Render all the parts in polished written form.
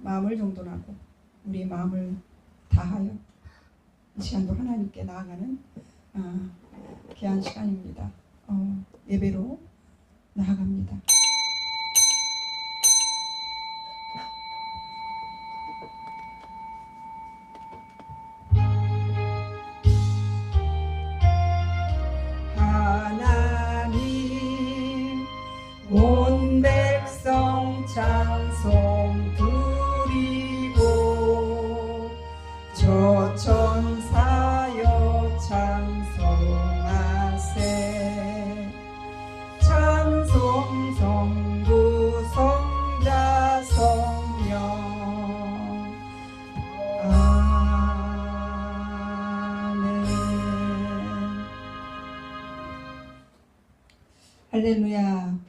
마음을 정돈하고 우리의 마음을 다하여 이 시간도 하나님께 나아가는 귀한 시간입니다. 예배로 나아갑니다. 하나님 온 백성 찬송 드리고 저 천사여 찬송하세. 찬송 성부 성자 성령 아멘. 할렐루야.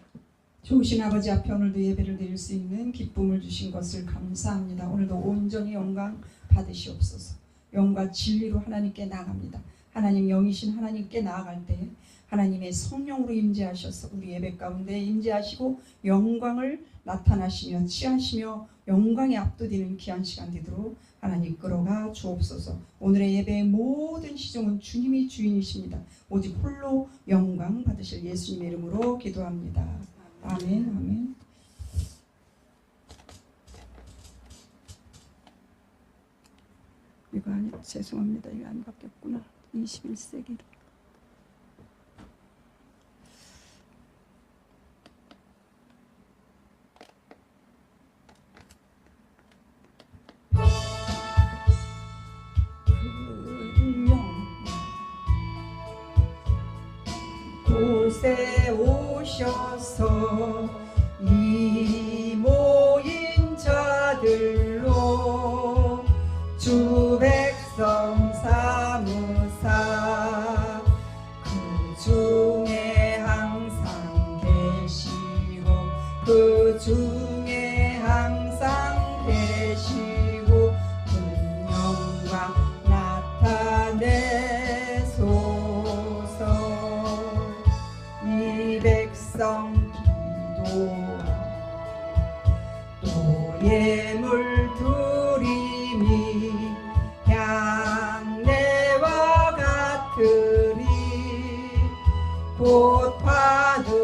좋으신 아버지 앞에 오늘도 예배를 드릴 수 있는 기쁨을 주신 것을 감사합니다. 오늘도 온전히 영광 받으시옵소서. 영과 진리로 하나님께 나아갑니다. 하나님 영이신 하나님께 나아갈 때 하나님의 성령으로 임재하셔서 우리 예배 가운데 임재하시고 영광을 나타나시며 취하시며 영광에 압도되는 귀한 시간 되도록 하나님 끌어가 주옵소서. 오늘의 예배의 모든 시종은 주님이 주인이십니다. 오직 홀로 영광 받으실 예수님의 이름으로 기도합니다. 아멘. 아멘. 이거 아니, 죄송합니다. 이거 안 바뀌었구나. 21세기로. 곳에 오셔서 이 모인 자들로 주 백성 삼으사 그 중에 항상 계시고 그 중에 항상 계시고 그 영광 나타내소서. 이 백성 기도하 또 예물 드림이 향내와 같으니 곧 받으옵소서.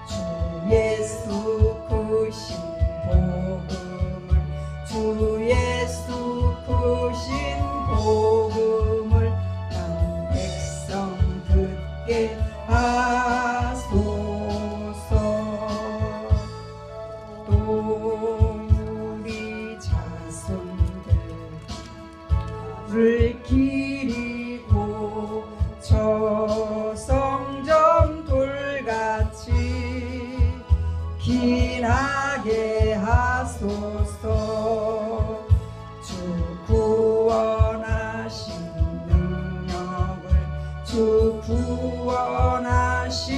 주 예수 크신 복음을 주 예수 크신 복음을 난 백성 듣게 하소서. 또 우리 자손들을 기리고 저 성전 돌같이 기나게 하소서. 주 구원하신 능력을 주 구원하신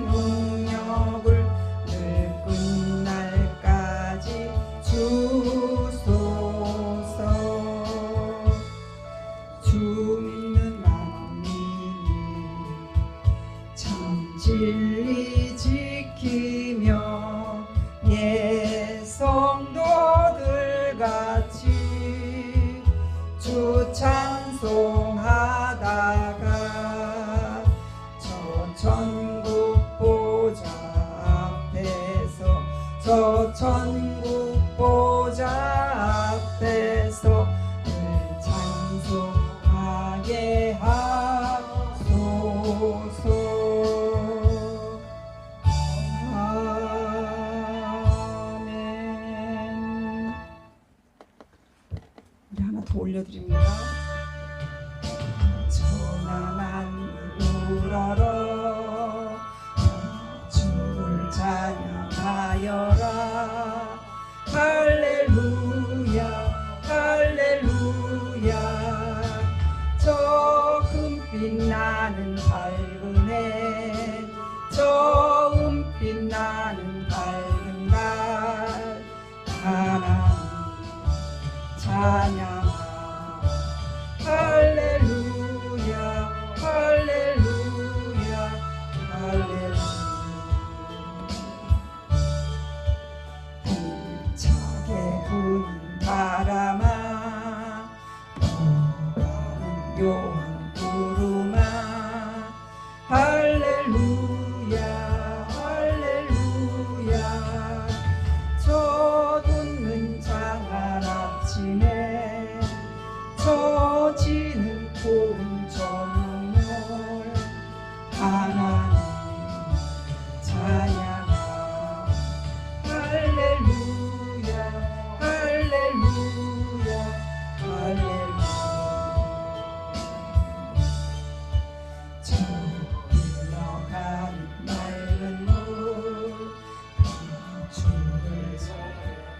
능력을 늘 끝날까지 주소서. 주 믿는 만민이 참 진리 지키며 예 성도들 같이 주 찬송하다가 저 천국 보좌 앞에서 저 천국 보좌 앞에서 늘 찬송하게 하소서. 아멘. 우리 하나 더 올려드립니다. 천하만 울어라 주를 찬양하여라. 할렐루야 할렐루야. 저 금빛 나는 밝은 해 저 은빛 나는 밝은 날 하나님 찬양하. 할렐루야 할렐루야 할렐루야.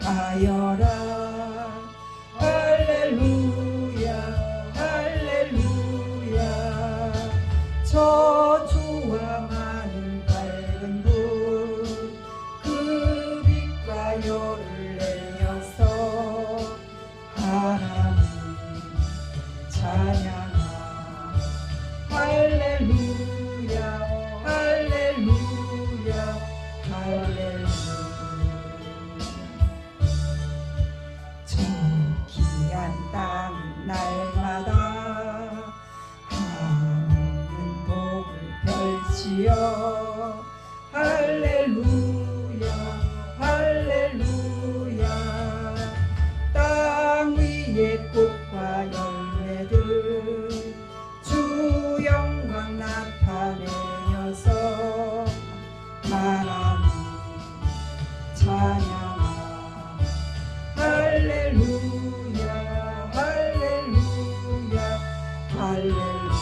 하여라. 할렐루야 할렐루야. 저주와 많은 밝은 불 그 빛과 열을 내려서 하나님 찬양하. 할렐루야 할렐루야 할렐루야. 저 귀한 땅 날마다 하는 복을 펼치어 할렐루야 할렐루야. 땅 위에 꽃과 열매들 주 영광 나타내어서 하나님 찬양하. 할렐루야 할렐루야 할렐루야.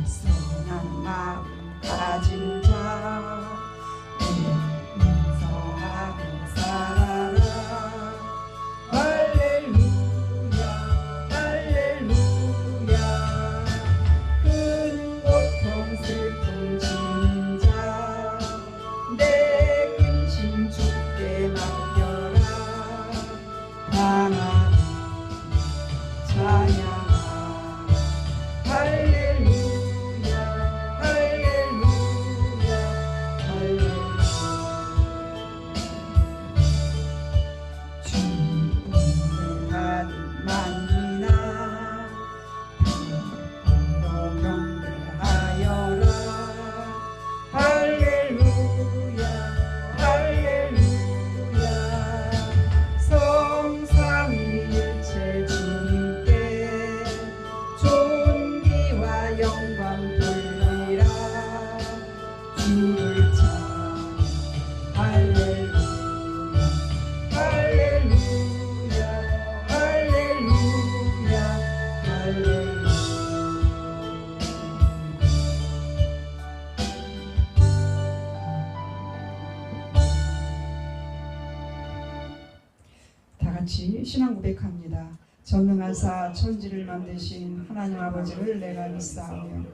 선한 마음 가진 자 인성하고 살아라. 할렐루야 할렐루야. 큰 고통 슬픔 지닌 자 내 근심 주께 맡겨라. 하나님 찬양하. 할렐루야 할렐루야 할렐루야. 주님을 받은 만민아 병으로 경배하여라. 할렐루야 할렐루야. 성삼위일체 주님께 존귀와 영광 돌리라. 주를 찬양. 할렐루야 할렐루야 할렐루야 할렐루야. 다 같이 신앙 고백합니다. 전능하사 천지를 만드신 하나님 아버지를 내가 믿사오며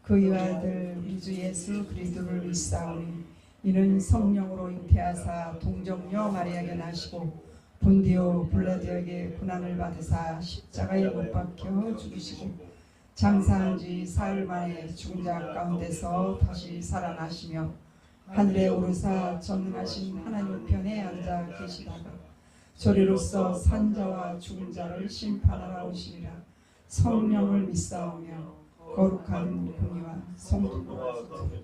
그의 아들 우리 주 예수 그리스도를 믿사오니 이는 성령으로 잉태하사 동정녀 마리아에게 나시고 본디오 빌라도에게 고난을 받으사 십자가에 못 박혀 죽이시고 장사한 지 사흘 만에 죽은 자 가운데서 다시 살아나시며 하늘에 오르사 전능하신 하나님 우편에 앉아 계시다가 저리로서 산자와 죽은 자를 심판하러 오시리라. 성령을 믿사오며 거룩한 공의와 성도와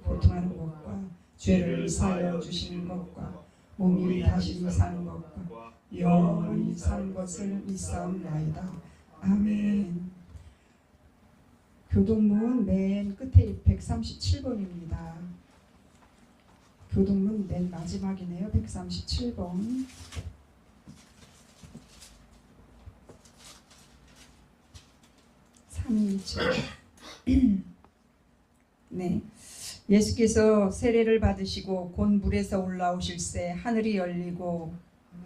고통하는 것과 죄를 사하여 주시는 것과 몸이 다시 사는 것과 영원히 사는 것을 믿사옵나이다. 아멘. 교동문 맨 끝에 137번입니다. 교동문 맨 마지막이네요. 137번. 네. 예수께서 세례를 받으시고 곧 물에서 올라오실새 하늘이 열리고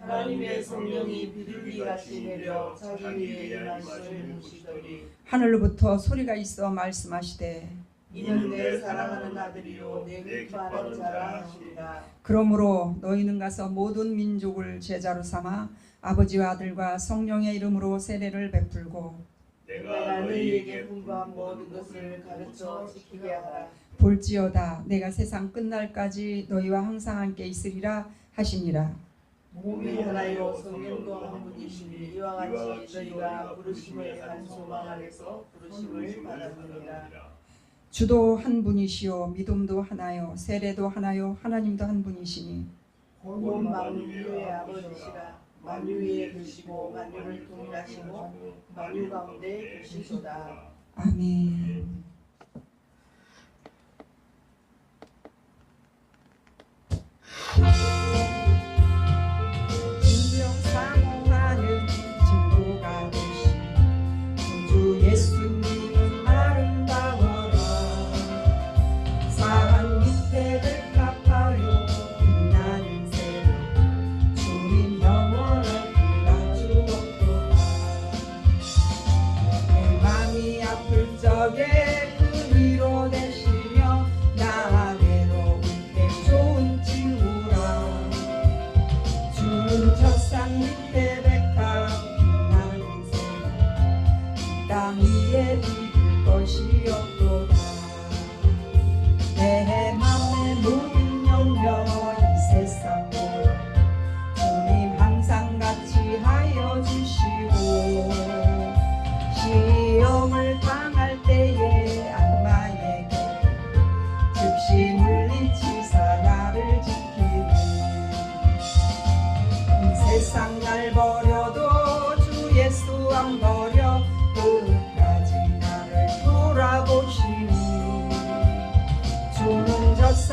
하나님의 성령이 비둘기같이 내려 자기 위에 임하시는 보시더니 하늘로부터 소리가 있어 말씀하시되 이는 내 사랑하는 아들이요 내 기뻐하는 자라 하시리라. 그러므로 너희는 가서 모든 민족을 제자로 삼아 아버지와 아들과 성령의 이름으로 세례를 베풀고 내가 너희에게 분부한 모든 것을 가르쳐 지키게 하라. 볼지어다 내가 세상 끝날까지 너희와 항상 함께 있으리라 하시니라. 몸이 하나요 성령도 한 분이시니 이와 같이 너희가 부르심을 한 소망 안에서 부르심을 받았느니라. 주도 한 분이시요 믿음도 하나요 세례도 하나요 하나님도 한 분이시니 곧 만유의 아버지시라. 만유 위에 계시고 만유를 통일하시고 만유 가운데 계시도다. 아멘. 진정사모하는 친구가 되신 구주 예수님은 아름다워라. 사한 밑에 백합하여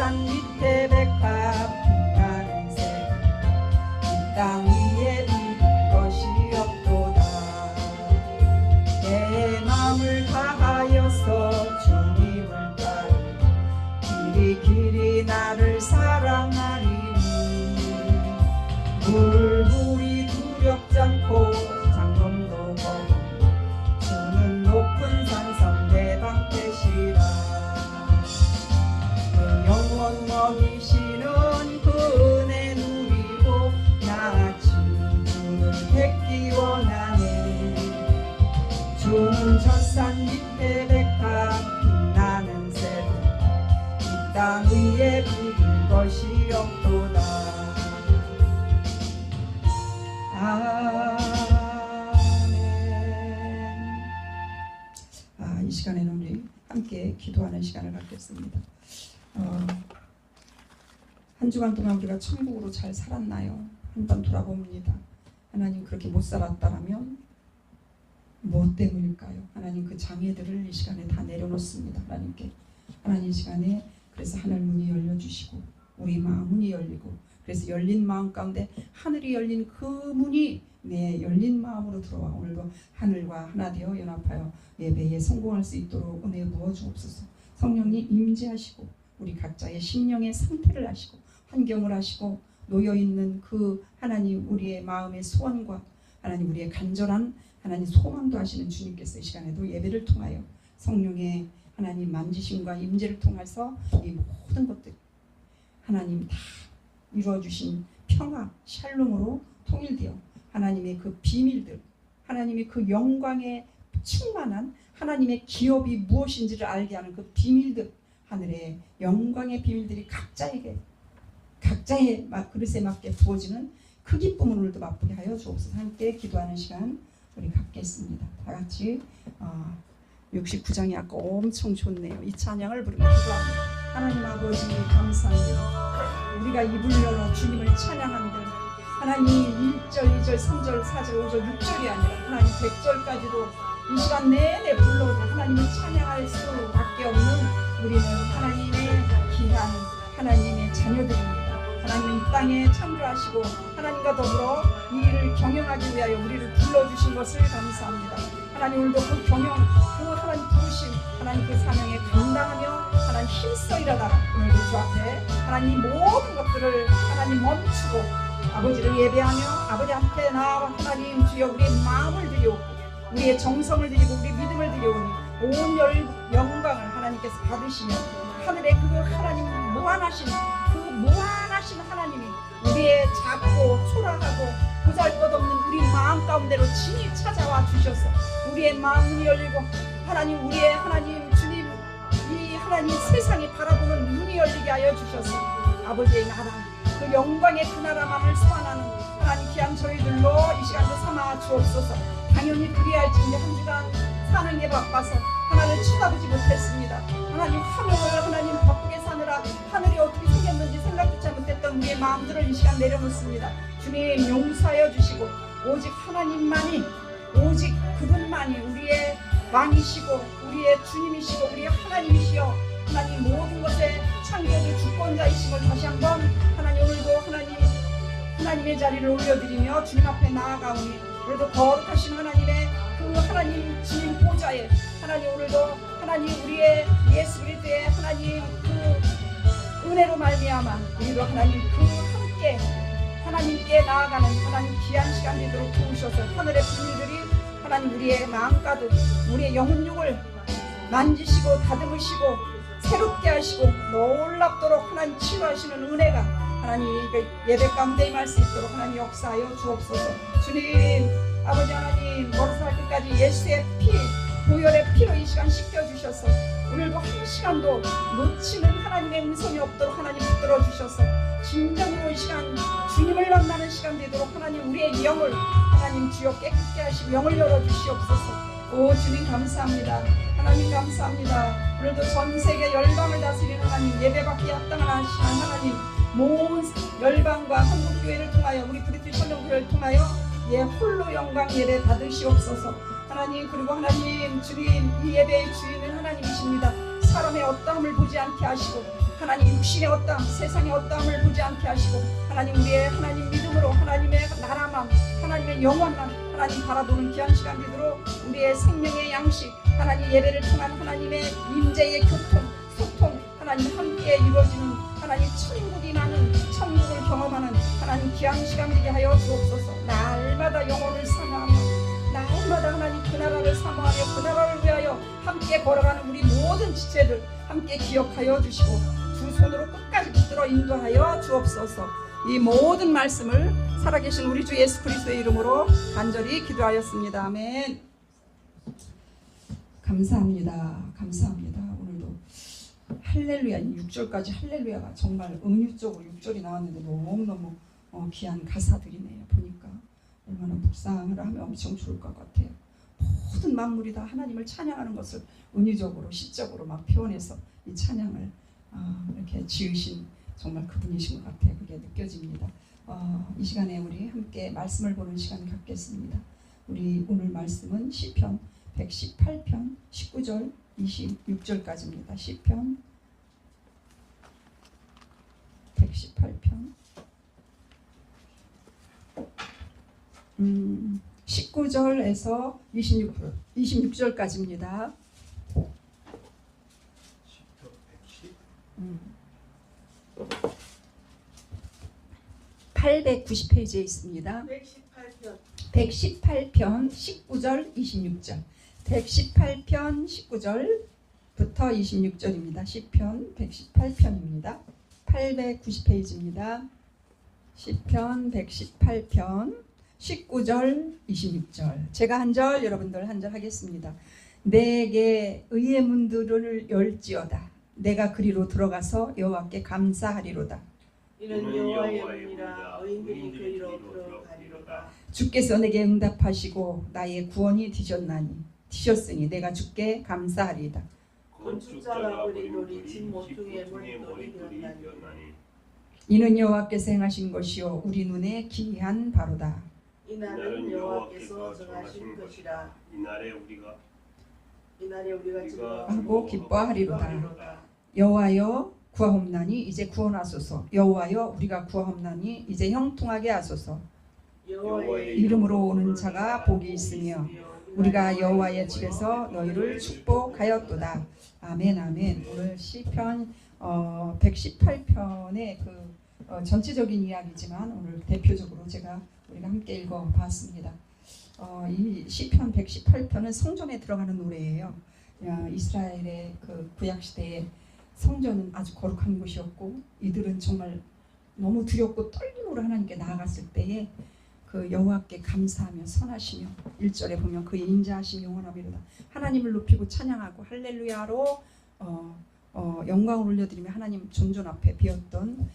젖산 밑에 백합 빛나는 새 이 땅 위에 비길 것이 없도다. 내 마음을 다하여서 주님을 따르 길이 길이 나를 사랑하리니 물불이 두렵지 않고 장검도 거부 주는 높은 산성 내 방패시라. 그 영원 먹이시는 그 은혜 누리고 나같이 주를 뵙기 원하네. 주는 젖산 밑에 백합 빛나는 새도 이 땅 위에 비길 것이 없도다. 아멘. 이 시간에는 우리 함께 기도하는 시간을 갖겠습니다. 한 주간 동안 우리가 천국으로 잘 살았나요? 한번 돌아봅니다. 하나님 그렇게 못 살았다라면 무엇 때문일까요? 하나님 그 장애들을 이 시간에 다 내려놓습니다. 하나님께. 하나님 이 시간에 그래서 하늘 문이 열려주시고 우리 마음 문이 열리고 그래서 열린 마음 가운데 하늘이 열린 그 문이 내 열린 마음으로 들어와 오늘도 하늘과 하나 되어 연합하여 예배에 성공할 수 있도록 은혜 부어 주옵소서. 성령님 임재하시고 우리 각자의 심령의 상태를 아시고 환경을 아시고 놓여있는 그 하나님 우리의 마음의 소원과 하나님 우리의 간절한 하나님 소망도 하시는 주님께서 이 시간에도 예배를 통하여 성령의 하나님 만지심과 임재를 통해서 이 모든 것들 하나님 다 이루어주신 평화 샬롬으로 통일되어 하나님의 그 비밀들 하나님의 그 영광에 충만한 하나님의 기업이 무엇인지를 알게 하는 그 비밀들 하늘의 영광의 비밀들이 각자에게 각자의 그릇에 맞게 부어지는 그 기쁨을 오늘도 맛보게 하여 주옵소서. 함께 기도하는 시간 우리 갖겠습니다. 다 같이 69장이 아까 엄청 좋네요. 이 찬양을 부르며 기도합니다. 하나님 아버지 감사합니다. 우리가 입을 열어 주님을 찬양한들 하나님 1절, 2절, 3절, 4절, 5절, 6절이 아니라 하나님 100절까지도 이 시간 내내 불러도 하나님을 찬양할 수밖에 없는 우리는 하나님의 귀한 하나님의 자녀들입니다. 하나님 이 땅에 창조하시고 하나님과 더불어 이 일을 경영하기 위하여 우리를 불러주신 것을 감사합니다. 하나님 오늘도 그 경영, 그 하나님 부르심, 하나님 그 사명에 감당하며 하나님 힘써 일하다가 오늘도 주 앞에 하나님 모든 것들을 하나님 멈추고 아버지를 예배하며 아버지 앞에 나와 하나님 주여 우리의 마음을 드려오고 우리의 정성을 드리고 우리 믿음을 드려오니 온 영광을 하나님께서 받으시며 하늘의 그 하나님 무한하신 하나님이 우리의 작고 초라하고 보잘것없는 우리 마음 가운데로 친히 찾아와 주셔서 우리의 마음이 열리고 하나님 우리의 하나님 주님 이 하나님 세상이 바라보는 눈이 열리게 하여 주셔서 아버지의 나라 그 영광의 그 나라만을 소환하는 하나님 귀한 저희들로 이 시간도 삼아 주옵소서. 당연히 그리할지니 한 주간 사는 게 바빠서 하나님을 쳐다보지 못했습니다. 하나님 화면을 하나님 바쁘게 사느라 하늘이 어떻게 생겼는지 생각조차 못했던 우리의 마음들을 이 시간 내려놓습니다. 주님 용서하여 주시고 오직 하나님만이 오직 그분만이 우리의 왕이시고 우리의 주님이시고 우리의 하나님이시여 하나님 모든 것에 창조주 주권자이심을 다시 한번 하나님 오늘도 하나님의 자리를 올려드리며 주님 앞에 나아가오니 오늘도 거룩하신 하나님의 그 하나님 주님 보좌에 하나님 오늘도 하나님 우리의 예수 그리스도의 하나님 그 은혜로 말미암아 우리도 하나님 그 함께 하나님께 나아가는 하나님 귀한 시간 되도록 도우셔서 하늘의 비밀들이 하나님 우리의 마음가도 우리의 영혼육을 만지시고 다듬으시고 새롭게 하시고 놀랍도록 하나님 치유하시는 은혜가 하나님 예배 가운데 임할 수 있도록 하나님 역사하여 주옵소서. 주님 아버지 하나님 머리살 끝까지 예수의 피 보혈의 피로 이 시간 씻겨주셔서 오늘도 한 시간도 놓치는 하나님의 음성이 없도록 하나님 붙들어 주셔서 진정으로 이 시간 주님을 만나는 시간 되도록 하나님 우리의 영을 하나님 주여 깨끗게 하시고 영을 열어주시옵소서. 오 주님 감사합니다. 하나님 감사합니다. 오늘도 전 세계 열방을 다스리는 하나님 예배받기 합당한 하나님 모든 열방과 한국교회를 통하여 우리 브리티시 선정교회를 통하여 홀로 영광 예배 받으시옵소서. 하나님 그리고 하나님 주님 이 예배의 주인은 하나님이십니다. 사람의 어떠함을 보지 않게 하시고 하나님 육신의 어떠함 세상의 어떠함을 보지 않게 하시고 하나님 우리의 하나님 믿음으로 하나님의 나라만 하나님의 영원만 하나님 바라보는 귀한 시간 되도록 우리의 생명의 양식 하나님 예배를 통한 하나님의 임재의 교통 소통 하나님 함께 이루어지는 하나님 천국이 나는 천국을 경험하는 하나님 귀한 시간 되게 하여 주옵소서. 날마다 영혼을 사모하며 날마다 하나님 그 나라를 사모하며 그 나라를 위하여 함께 걸어가는 우리 모든 지체들 함께 기억하여 주시고 두 손으로 끝까지 붙들어 인도하여 주옵소서. 이 모든 말씀을 살아계신 우리 주 예수 그리스도의 이름으로 간절히 기도하였습니다. 아멘. 감사합니다. 감사합니다. 오늘도 할렐루야 6절까지 할렐루야가 정말 은유적으로 6절이 나왔는데 너무너무 귀한 가사들이네요. 보니까 얼마나 묵상을 하면 엄청 좋을 것 같아요. 모든 만물이 다 하나님을 찬양하는 것을 은유적으로 시적으로 막 표현해서 이 찬양을 이렇게 지으신 정말 그분이신 것 같아요. 그게 느껴집니다. 이 시간에 우리 함께 말씀을 보는 시간 갖겠습니다. 우리 오늘 말씀은 시편 118편 19절 26절까지입니다. 시편 118편 19절에서 26절까지입니다. 890페이지에 있습니다. 118편 19절 26절 118편 19절부터 26절입니다. 시편 118편입니다. 890페이지입니다. 시편 118편 19절 26절 제가 한 절 여러분들 한 절 하겠습니다. 내게 의의 문들을 열지어다. 내가 그리로 들어가서 여호와께 감사하리로다. 이는 여호와의 문이라 의인들이 그리로 들어가리로다. 주께서 내게 응답하시고 나의 구원이 되셨으니 내가 주께 감사하리이다. 건축자가 그린 돌이 진 모퉁이의 머릿돌이 되었나니 이는 여호와께서 행하신 것이요 우리 눈에 기이한 바로다. 이날은 여호와께서 정하신 것이라. 이날에 우리가 하고 기뻐하리로다. 여호와여 구하옵나니 이제 구원하소서. 여호와여 우리가 구하옵나니 이제 형통하게 하소서. 여호와의 이름으로 오는 자가 복이 있으며 우리가 여호와의 집에서 너희를 축복하였도다. 아멘 아멘. 오늘 시편 118편의 그 전체적인 이야기지만 오늘 대표적으로 우리가 함께 읽어봤습니다. 이 시편 118편은 성전에 들어가는 노래예요. 이스라엘의 그 구약 시대에 성전은 아주 거룩한 곳이었고 이들은 정말 너무 두렵고 떨림으로 하나님께 나아갔을 때에 그 여호와께 감사하며 선하시며 1절에 보면 그의 인자하심이 영원하리로다. 하나님을 높이고 찬양하고 할렐루야로 영광을 올려드리며 하나님 존존 앞에 비었던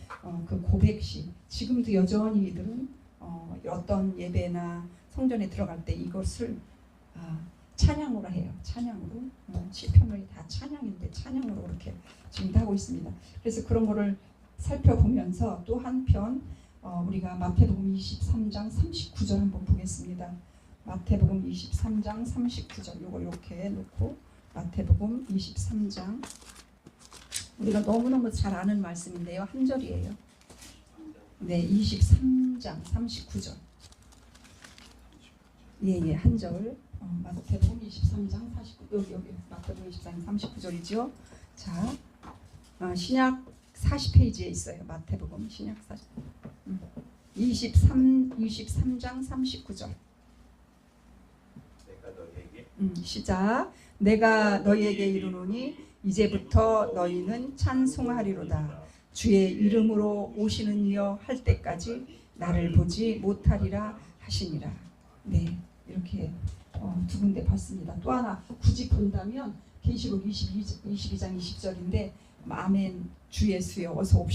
그 고백시 지금도 여전히 이들은 어떤 예배나 성전에 들어갈 때 이것을 찬양으로 해요. 찬양으로 시편이 다 찬양인데 찬양으로 그렇게 지금 하고 있습니다. 그래서 그런 거를 살펴보면서 또 한편 우리가 마태복음 23장 39절 한번 보겠습니다. 마태복음 23장 39절 요거 이렇게 놓고 마태복음 23장 우리가 너무너무 잘 아는 말씀인데요. 한 절이에요. 네, 23장 39절. 예, 한 절. 마태복음 23장 49 여기 마태복음 23장 39절이죠. 자, 신약 40페이지에 있어요. 마태복음 신약 23장 39절. 시작. 내가 너희에게 이르노니 이제부터 너희는 찬송하리로다. 주의 이름으로 오시는 이여 할 때까지 나를 보지 못하리라 하시니라. 네, 이렇게 두 군데 봤습니다. 또 하나 굳이 본다면 계시록 22장 20절인데 아멘 주 예수여 어서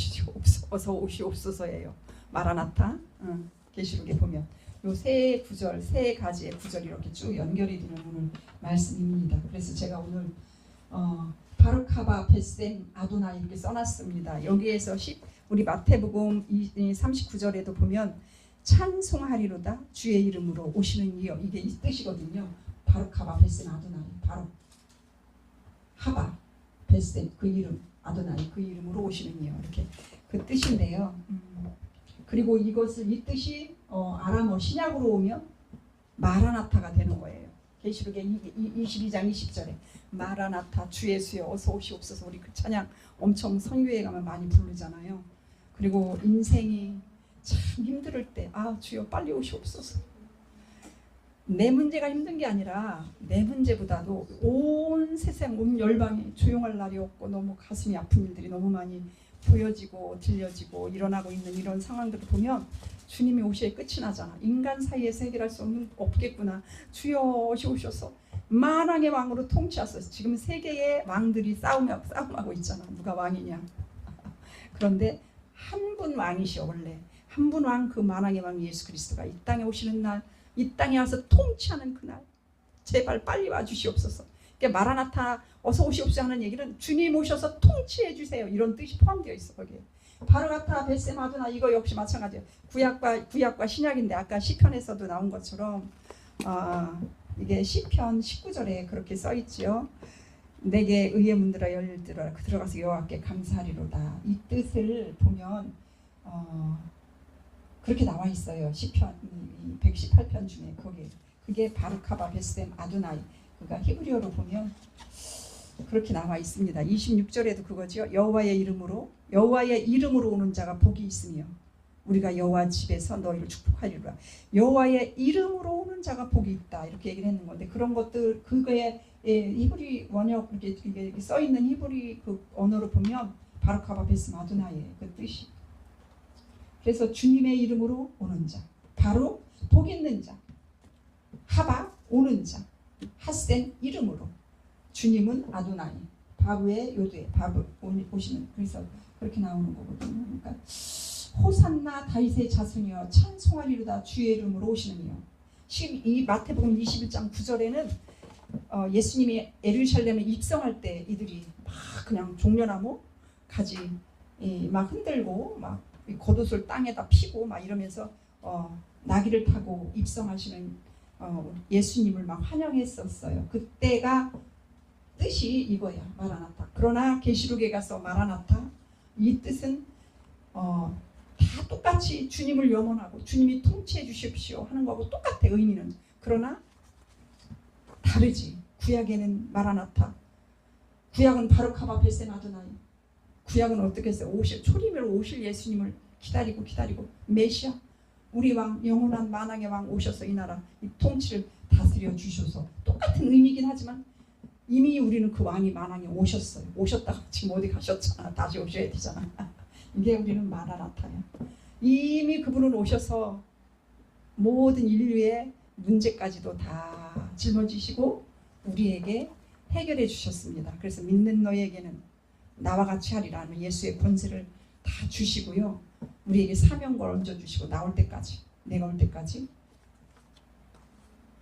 오시옵소서예요. 마라나타. 계시록에 보면 요 세 구절, 세 가지의 구절이 이렇게 쭉 연결이 되는 오늘 말씀입니다. 그래서 제가 오늘 바르카바 베셈 아도나 이렇게 써놨습니다. 여기에서 우리 마태복음 39절에도 보면 찬송하리로다 주의 이름으로 오시는 이여 이게 이 뜻이거든요. 바르카바 베셈 아도나 바로 하바 베셈 그 이름 아도나이 그 이름으로 오시는 이요. 이렇게 그 뜻인데요. 그리고 이 뜻이 아람어 신약으로 오면 마라나타가 되는 거예요. 계시록의 22장 20절에 마라나타 주 예수여 어서 오시옵소서. 우리 그 찬양 엄청 선교회 가면 많이 부르잖아요. 그리고 인생이 참 힘들 때 주여 빨리 오시옵소서. 내 문제가 힘든 게 아니라 내 문제보다도 온 세상 온 열방이 조용할 날이 없고 너무 가슴이 아픈 일들이 너무 많이 보여지고 들려지고 일어나고 있는 이런 상황들을 보면 주님이 오셔야 끝이 나잖아. 인간 사이에서 해결할 수 없겠구나. 주여 오셔서 만왕의 왕으로 통치하소서. 지금 세계의 왕들이 싸움하고 있잖아. 누가 왕이냐. 그런데 한 분 왕이시여. 원래 한 분 왕, 그 만왕의 왕 예수 그리스도가 이 땅에 오시는 날, 이 땅에 와서 통치하는 그날 제발 빨리 와주시옵소서. 그러니까 마라나타 어서 오시옵소서 하는 얘기는 주님 오셔서 통치해 주세요. 이런 뜻이 포함되어 있어. 거기에 바르가타 벳셈 아도나 이거 역시 마찬가지예요. 구약과 신약인데 아까 시편에서도 나온 것처럼 이게 시편 19절에 그렇게 써 있지요. 내게 의의 문들아 열리리라 들어가서 여호와께 감사하리로다. 이 뜻을 보면 그렇게 나와 있어요. 시편 118편 중에 그게 바르카바 벳셈 아도나이. 그러니까 히브리어로 보면 그렇게 나와 있습니다. 26절에도 그거죠. 여호와의 이름으로 오는 자가 복이 있으며 우리가 여호와 집에서 너희를 축복하리라. 여호와의 이름으로 오는 자가 복이 있다. 이렇게 얘기를 했는 건데 그런 것들 그거에 히브리 원역 이게 써 있는 히브리 그 언어로 보면 바르카바 벳셈 아도나이의 그 뜻이. 그래서 주님의 이름으로 오는 자, 바로 복 있는 자, 하바 오는 자, 핫센 이름으로. 주님은 아도나이, 바브의 요두에 바브 오시는. 그래서 그렇게 나오는 거거든요. 그러니까 호산나 다윗의 자손이여 찬송하리로다 주의 이름으로 오시느니요. 이 마태복음 21장 9절에는 예수님이 예루살렘에 입성할 때 이들이 막 그냥 종려나무 가지 막 흔들고 막 겉옷을 땅에다 피고 막 이러면서 나귀를 타고 입성하시는 예수님을 막 환영했었어요. 그때가 뜻이 이거야. 마라나타. 그러나 계시록에 가서 마라나타 이 뜻은 다 똑같이 주님을 염원하고 주님이 통치해 주십시오 하는 거하고 똑같아. 의미는. 그러나 다르지. 구약에는 마라나타, 구약은 바르카바 벳셈 아도나이. 구약은 어떻게 했어요? 초림으로 오실 예수님을 기다리고 메시아 우리 왕 영원한 만왕의 왕 오셔서 이 나라 이 통치를 다스려 주셔서 똑같은 의미이긴 하지만 이미 우리는 그 왕이 만왕에 오셨어요. 오셨다가 지금 어디 가셨잖아. 다시 오셔야 되잖아. 이게 우리는 마라나타야. 이미 그분은 오셔서 모든 인류의 문제까지도 다 짊어지시고 우리에게 해결해 주셨습니다. 그래서 믿는 너에게는 나와 같이 하리라는 예수의 권세를 다 주시고요. 우리에게 사명을 얹어주시고 나올 때까지, 내가 올 때까지,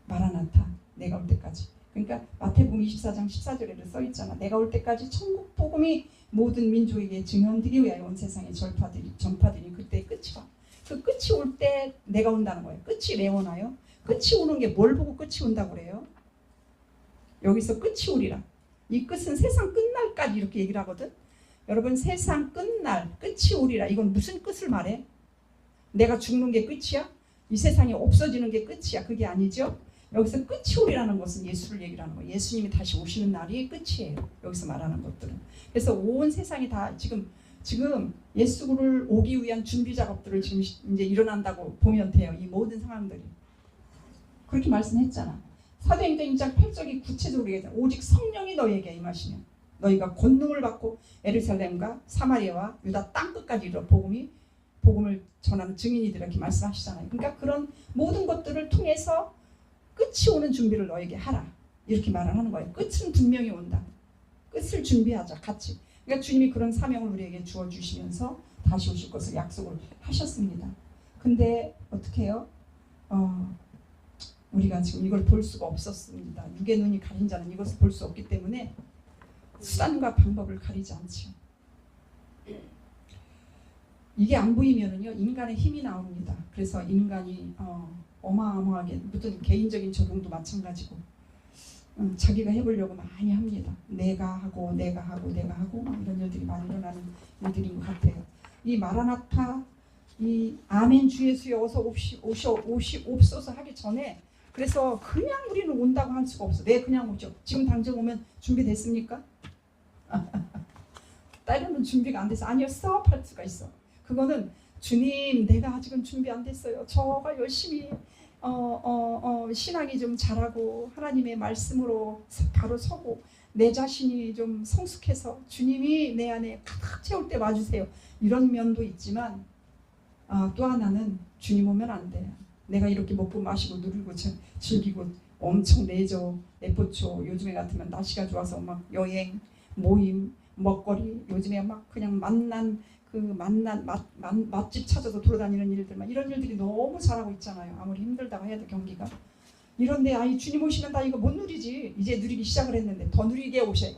마라나타, 내가 올 때까지. 그러니까 마태복음 24장 14절에도 써 있잖아. 내가 올 때까지 천국 복음이 모든 민족에게 증언되기 위하여 온 세상에 전파되니 그때 끝이 와. 그 끝이 올 때 내가 온다는 거예요. 끝이 왜 오나요? 끝이 오는 게 뭘 보고 끝이 온다고 그래요? 여기서 끝이 오리라. 이 끝은 세상 끝날까지 이렇게 얘기를 하거든. 여러분 세상 끝날, 끝이 오리라. 이건 무슨 끝을 말해? 내가 죽는 게 끝이야? 이 세상이 없어지는 게 끝이야? 그게 아니죠. 여기서 끝이 오리라는 것은 예수를 얘기를 하는 거예요. 예수님이 다시 오시는 날이 끝이에요. 여기서 말하는 것들은. 그래서 온 세상이 다 지금 예수를 오기 위한 준비 작업들을 지금 이제 일어난다고 보면 돼요. 이 모든 상황들이. 그렇게 말씀했잖아. 사도행전 2장 8절이 구체적으로 얘기하잖아. 오직 성령이 너희에게 임하시면 너희가 권능을 받고 예루살렘과 사마리아와 유다 땅끝까지 이르러 복음을 전하는 증인이들 이렇게 말씀하시잖아요. 그러니까 그런 모든 것들을 통해서 끝이 오는 준비를 너에게 하라. 이렇게 말을 하는 거예요. 끝은 분명히 온다. 끝을 준비하자. 같이. 그러니까 주님이 그런 사명을 우리에게 주어주시면서 다시 오실 것을 약속을 하셨습니다. 근데 어떻게 해요? 우리가 지금 이걸 볼 수가 없었습니다. 육의 눈이 가린 자는 이것을 볼 수 없기 때문에 수단과 방법을 가리지 않죠. 이게 안 보이면은요 인간의 힘이 나옵니다. 그래서 인간이 어마어마하게 무슨 개인적인 적용도 마찬가지고 자기가 해보려고 많이 합니다. 내가 하고 막 이런 일들이 많이 일어나는 일들인 것 같아요. 이 마라나타, 이 아멘 주 예수여 어서 옵소서 하기 전에, 그래서 그냥 우리는 온다고 할 수가 없어. 네, 그냥 오죠. 지금 당장 오면 준비됐습니까? 때로는 준비가 안 돼서 아니요 스톱 할 수가 있어. 그거는 주님 내가 아직은 준비 안 됐어요. 저가 열심히 신앙이 좀 잘하고 하나님의 말씀으로 바로 서고 내 자신이 좀 성숙해서 주님이 내 안에 가득 채울 때 와주세요. 이런 면도 있지만 또 하나는 주님 오면 안 돼. 내가 이렇게 먹고 마시고 누리고 즐기고 엄청 내포초 요즘에 같으면 날씨가 좋아서 막 여행 모임 먹거리 요즘에 막 그냥 만난 맛집 찾아서 돌아다니는 일들만 이런 일들이 너무 잘하고 있잖아요. 아무리 힘들다고 해도 경기가 이런데 주님 오시면 나 이거 못 누리지. 이제 누리기 시작을 했는데 더 누리게 오셔요.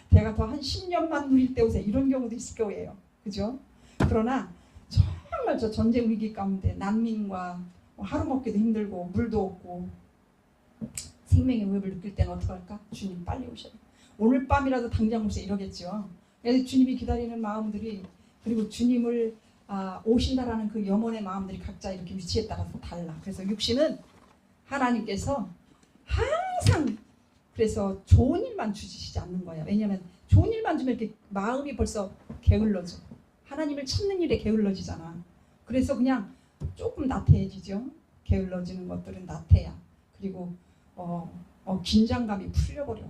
내가 더 한 10년만 누릴 때 오세요. 이런 경우도 있을 거예요. 그죠? 그러나 정말 저 전쟁 위기 가운데 난민과 하루 먹기도 힘들고 물도 없고 생명의 위협을 느낄 때는 어떡할까? 주님 빨리 오셔요. 오늘 밤이라도 당장 오세요 이러겠죠. 그래서 주님이 기다리는 마음들이 그리고 주님을 오신다라는 그 염원의 마음들이 각자 이렇게 위치에 따라서 달라. 그래서 육신은 하나님께서 항상 그래서 좋은 일만 주시지 않는 거예요. 왜냐하면 좋은 일만 주면 이렇게 마음이 벌써 게을러져. 하나님을 찾는 일에 게을러지잖아. 그래서 그냥 조금 나태해지죠. 게을러지는 것들은 나태야. 그리고 긴장감이 풀려버려.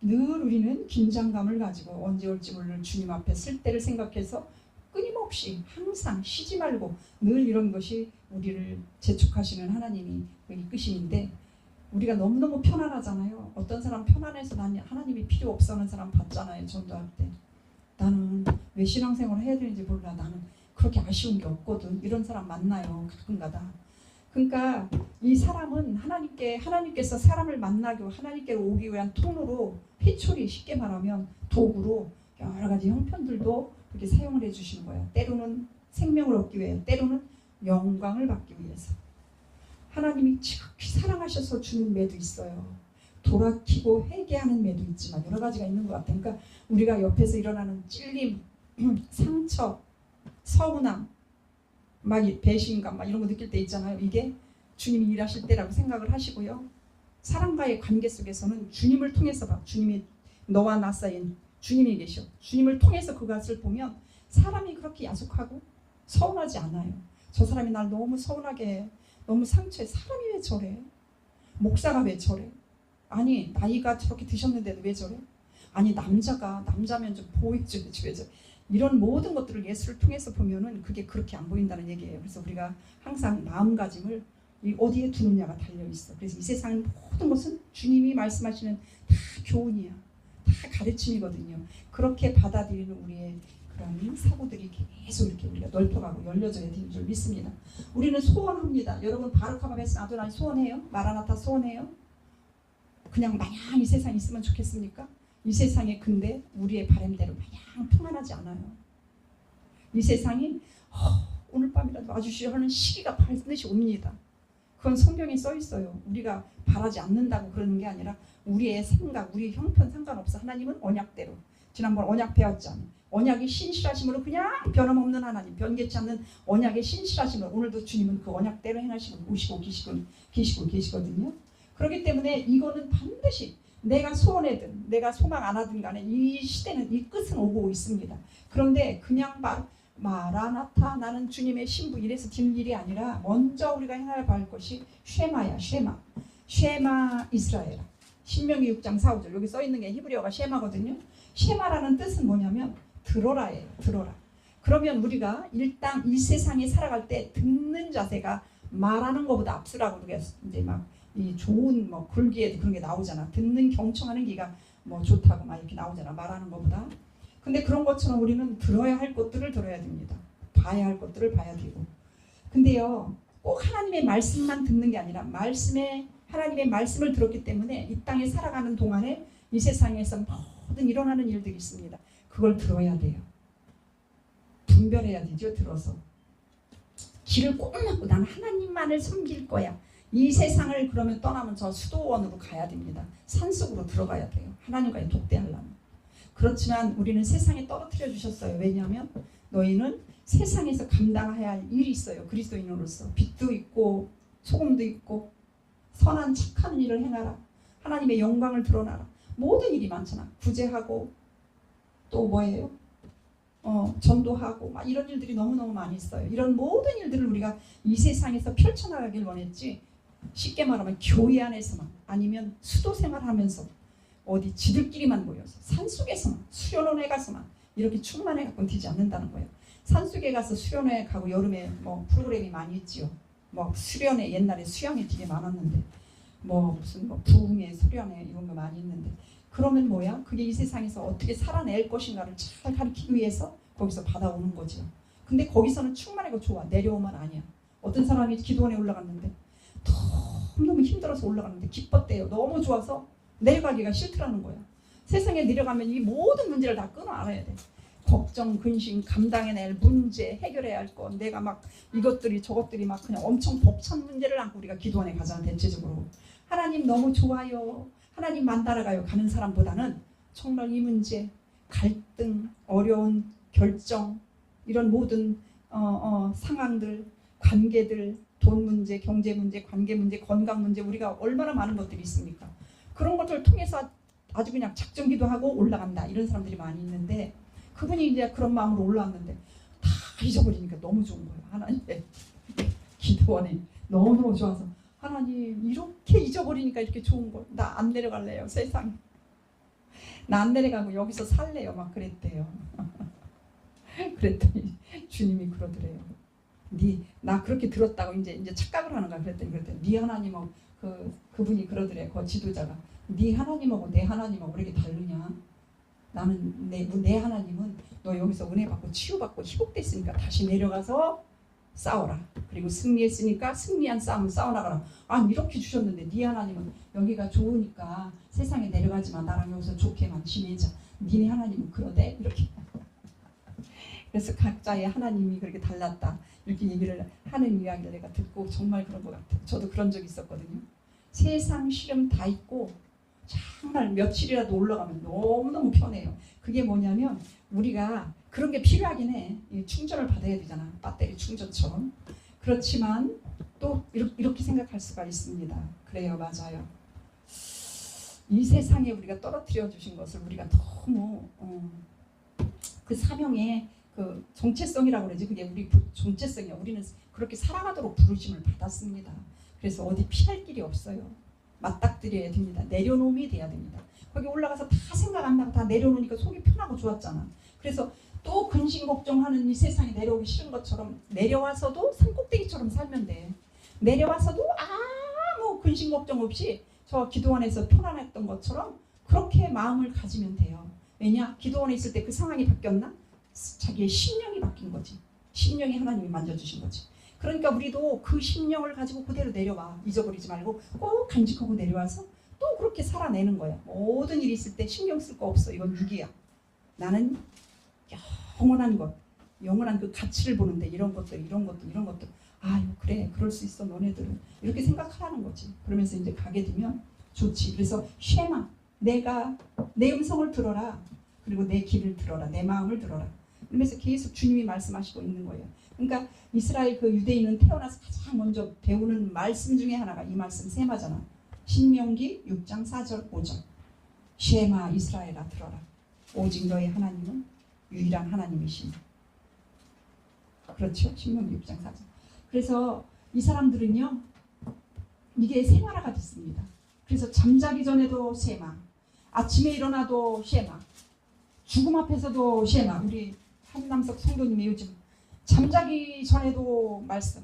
늘 우리는 긴장감을 가지고 언제 올지 모르는 주님 앞에 쓸 때를 생각해서 끊임없이 항상 쉬지 말고 늘 이런 것이 우리를 재촉하시는 하나님이 이끄심인데 우리가 너무너무 편안하잖아요. 어떤 사람 편안해서 난 하나님이 필요 없어 하는 사람 봤잖아요. 전도할 때. 나는 왜 신앙생활을 해야 되는지 몰라. 나는 그렇게 아쉬운 게 없거든. 이런 사람 만나요. 가끔가다. 그러니까 이 사람은 하나님께서 사람을 만나고 하나님께로 오기 위한 통로로 회초리 쉽게 말하면 도구로 여러 가지 형편들도 그렇게 사용을 해주시는 거예요. 때로는 생명을 얻기 위해, 때로는 영광을 받기 위해서. 하나님이 지극히 사랑하셔서 주는 매도 있어요. 돌아키고 회개하는 매도 있지만 여러 가지가 있는 것 같아요. 그러니까 우리가 옆에서 일어나는 찔림, 상처, 서운함, 막 배신감 막 이런 거 느낄 때 있잖아요. 이게 주님이 일하실 때라고 생각을 하시고요. 사람과의 관계 속에서는 주님을 통해서 봐. 주님이 너와 나 사이엔 주님이 계셔. 주님을 통해서 그것을 보면 사람이 그렇게 야속하고 서운하지 않아요. 저 사람이 날 너무 서운하게 해. 너무 상처해. 사람이 왜 저래? 목사가 왜 저래? 아니 나이가 저렇게 드셨는데도 왜 저래? 아니 남자면 좀 보여줘야지 왜 저래? 이런 모든 것들을 예수를 통해서 보면은 그게 그렇게 안 보인다는 얘기예요. 그래서 우리가 항상 마음가짐을 어디에 두느냐가 달려있어. 그래서 이 세상 모든 것은 주님이 말씀하시는 다 교훈이야. 다 가르침이거든요. 그렇게 받아들이는 우리의 그런 사고들이 계속 이렇게 우리가 넓혀가고 열려져야 되는 줄 믿습니다. 우리는 소원합니다. 여러분 바르카바 베스 아도나이 소원해요? 마라나타 소원해요? 그냥 마냥 이 세상에 있으면 좋겠습니까? 이 세상에 근데 우리의 바람대로 마냥 평안하지 않아요. 이 세상이 오늘 밤이라도 와주시오 하는 시기가 반드시 옵니다. 그건 성경에 써 있어요. 우리가 바라지 않는다고 그러는 게 아니라 우리의 생각, 우리의 형편 상관없어. 하나님은 언약대로. 지난번 언약 배웠잖아요. 언약이 신실하심으로 그냥 변함없는 하나님, 변개치 않는 언약의 신실하심으로 오늘도 주님은 그 언약대로 행하시고 오시고 계시거든요. 그렇기 때문에 이거는 반드시 내가 소원하든 내가 소망 안 하든 간에 이 시대는 이 끝은 오고 있습니다. 그런데 그냥 마라나타 나는 주님의 신부 이래서 될 일이 아니라 먼저 우리가 행해야 할 것이 쉐마야. 쉐마 이스라엘. 신명기 6장 4-5절 여기 써있는 게 히브리어가 쉐마거든요. 쉐마라는 뜻은 뭐냐면 들어라예요. 들어라. 그러면 우리가 일단 이 세상에 살아갈 때 듣는 자세가 말하는 것보다 앞서라고 우리가 이제 막 이 좋은 뭐 글귀에도 그런 게 나오잖아. 듣는 경청하는 기가 뭐 좋다고 막 이렇게 나오잖아. 말하는 것보다. 근데 그런 것처럼 우리는 들어야 할 것들을 들어야 됩니다. 봐야 할 것들을 봐야 되고. 근데요, 꼭 하나님의 말씀만 듣는 게 아니라 하나님의 말씀을 들었기 때문에 이 땅에 살아가는 동안에 이 세상에서 모든 일어나는 일들이 있습니다. 그걸 들어야 돼요. 분별해야 되죠. 들어서. 길을 꼭 막고 나는 하나님만을 섬길 거야. 이 세상을 그러면 떠나면 저 수도원으로 가야 됩니다. 산속으로 들어가야 돼요. 하나님과의 독대하려면. 그렇지만 우리는 세상에 떨어뜨려 주셨어요. 왜냐하면 너희는 세상에서 감당해야 할 일이 있어요. 그리스도인으로서 빛도 있고 소금도 있고 선한 착한 일을 행하라. 하나님의 영광을 드러나라. 모든 일이 많잖아. 구제하고 또 뭐예요? 전도하고 막 이런 일들이 너무너무 많이 있어요. 이런 모든 일들을 우리가 이 세상에서 펼쳐나가길 원했지, 쉽게 말하면 교회 안에서만 아니면 수도 생활하면서 어디 지들끼리만 모여서 산속에서만 수련원에 가서만 이렇게 충만해 갖고 되지 않는다는 거예요. 산속에 가서 수련회 가고 여름에 뭐 프로그램이 많이 있지요. 뭐 수련회 옛날에 수영이 되게 많았는데 뭐 무슨 뭐 부흥회 수련회 이런 거 많이 있는데 그러면 뭐야? 그게 이 세상에서 어떻게 살아낼 것인가를 잘 가르치기 위해서 거기서 받아오는 거죠. 근데 거기서는 충만하고 좋아. 내려오면 아니야. 어떤 사람이 기도원에 올라갔는데 너무 힘들어서 올라갔는데 기뻤대요. 너무 좋아서 내려가기가 싫더라는 거야. 세상에 내려가면 이 모든 문제를 다 끊어 알아야 돼. 걱정, 근심, 감당해낼 문제, 해결해야 할 것, 내가 막 이것들이 저것들이 막 그냥 엄청 벅찬 문제를 안고 우리가 기도원에 가잖아. 대체적으로 하나님 너무 좋아요, 하나님 만나러가요 가는 사람보다는 정말 이 문제, 갈등, 어려운 결정, 이런 모든 상황들, 관계들, 돈 문제, 경제 문제, 관계 문제, 건강 문제, 우리가 얼마나 많은 것들이 있습니까? 그런 것들을 통해서 아주 그냥 작정기도 하고 올라간다 이런 사람들이 많이 있는데, 그분이 이제 그런 마음으로 올라왔는데 다 잊어버리니까 너무 좋은 거예요. 하나님의 기도원이 너무너무 좋아서, 하나님 이렇게 잊어버리니까 이렇게 좋은 거, 나 안 내려갈래요. 세상에 나 안 내려가고 여기서 살래요. 막 그랬대요. 그랬더니 주님이 그러더래요. 나 그렇게 들었다고 이제 착각을 하는 거야. 그랬더니 네 하나님하고 그분이 그러더래요. 그 지도자가 네 하나님하고 내 하나님하고 왜 이렇게 다르냐? 나는 내 하나님은 너 여기서 은혜 받고 치유받고 회복됐으니까 다시 내려가서 싸워라. 그리고 승리했으니까 승리한 싸움을 싸워나가라. 아니 이렇게 주셨는데 네 하나님은 여기가 좋으니까 세상에 내려가지만 나랑 여기서 좋게만 지내자. 니네 하나님은 그러대? 이렇게. 그래서 각자의 하나님이 그렇게 달랐다 이렇게 얘기를 하는 이야기를 내가 듣고 정말 그런 것 같아요. 저도 그런 적이 있었거든요. 세상 시름 다 있고 정말 며칠이라도 올라가면 너무너무 편해요. 그게 뭐냐면 우리가 그런 게 필요하긴 해. 충전을 받아야 되잖아. 배터리 충전처럼. 그렇지만 또 이렇게 생각할 수가 있습니다. 그래요. 맞아요. 이 세상에 우리가 떨어뜨려 주신 것을 우리가 너무 그 사명의 그 정체성이라고 그러지. 그게 우리 정체성이야. 우리는 그렇게 살아가도록 부르심을 받았습니다. 그래서 어디 피할 길이 없어요. 맞닥뜨려야 됩니다. 내려놓음이 돼야 됩니다. 거기 올라가서 다 생각 안 나고 다 내려놓으니까 속이 편하고 좋았잖아. 그래서 또 근심 걱정하는 이 세상에 내려오기 싫은 것처럼 내려와서도 산꼭대기처럼 살면 돼. 내려와서도 아무 근심 걱정 없이 저 기도원에서 편안했던 것처럼 그렇게 마음을 가지면 돼요. 왜냐? 기도원에 있을 때 그 상황이 바뀌었나? 자기의 심령이 바뀐 거지. 심령이 하나님이 만져주신 거지. 그러니까 우리도 그 심령을 가지고 그대로 내려와. 잊어버리지 말고 꼭 간직하고 내려와서 또 그렇게 살아내는 거야. 모든 일이 있을 때 신경 쓸 거 없어. 이건 위기야. 나는 영원한 것, 영원한 그 가치를 보는데 이런 것들 아유 그래 그럴 수 있어 너네들은 이렇게 생각하라는 거지. 그러면서 이제 가게 되면 좋지. 그래서 쉐마, 내가 내 음성을 들어라. 그리고 내 길을 들어라. 내 마음을 들어라. 그러면서 계속 주님이 말씀하시고 있는 거예요. 그러니까 이스라엘 그 유대인은 태어나서 가장 먼저 배우는 말씀 중에 하나가 이 말씀 세마잖아. 신명기 6장 4절 5절. 쉐마 이스라엘아 들어라. 오직 너의 하나님은 유일한 하나님이시니. 그렇죠. 신명기 6장 4절. 그래서 이 사람들은요 이게 세마라가 됐습니다. 그래서 잠자기 전에도 쉐마, 아침에 일어나도 쉐마, 죽음 앞에서도 쉐마. 우리 한남석 성도님이 요즘 잠자기 전에도 말씀,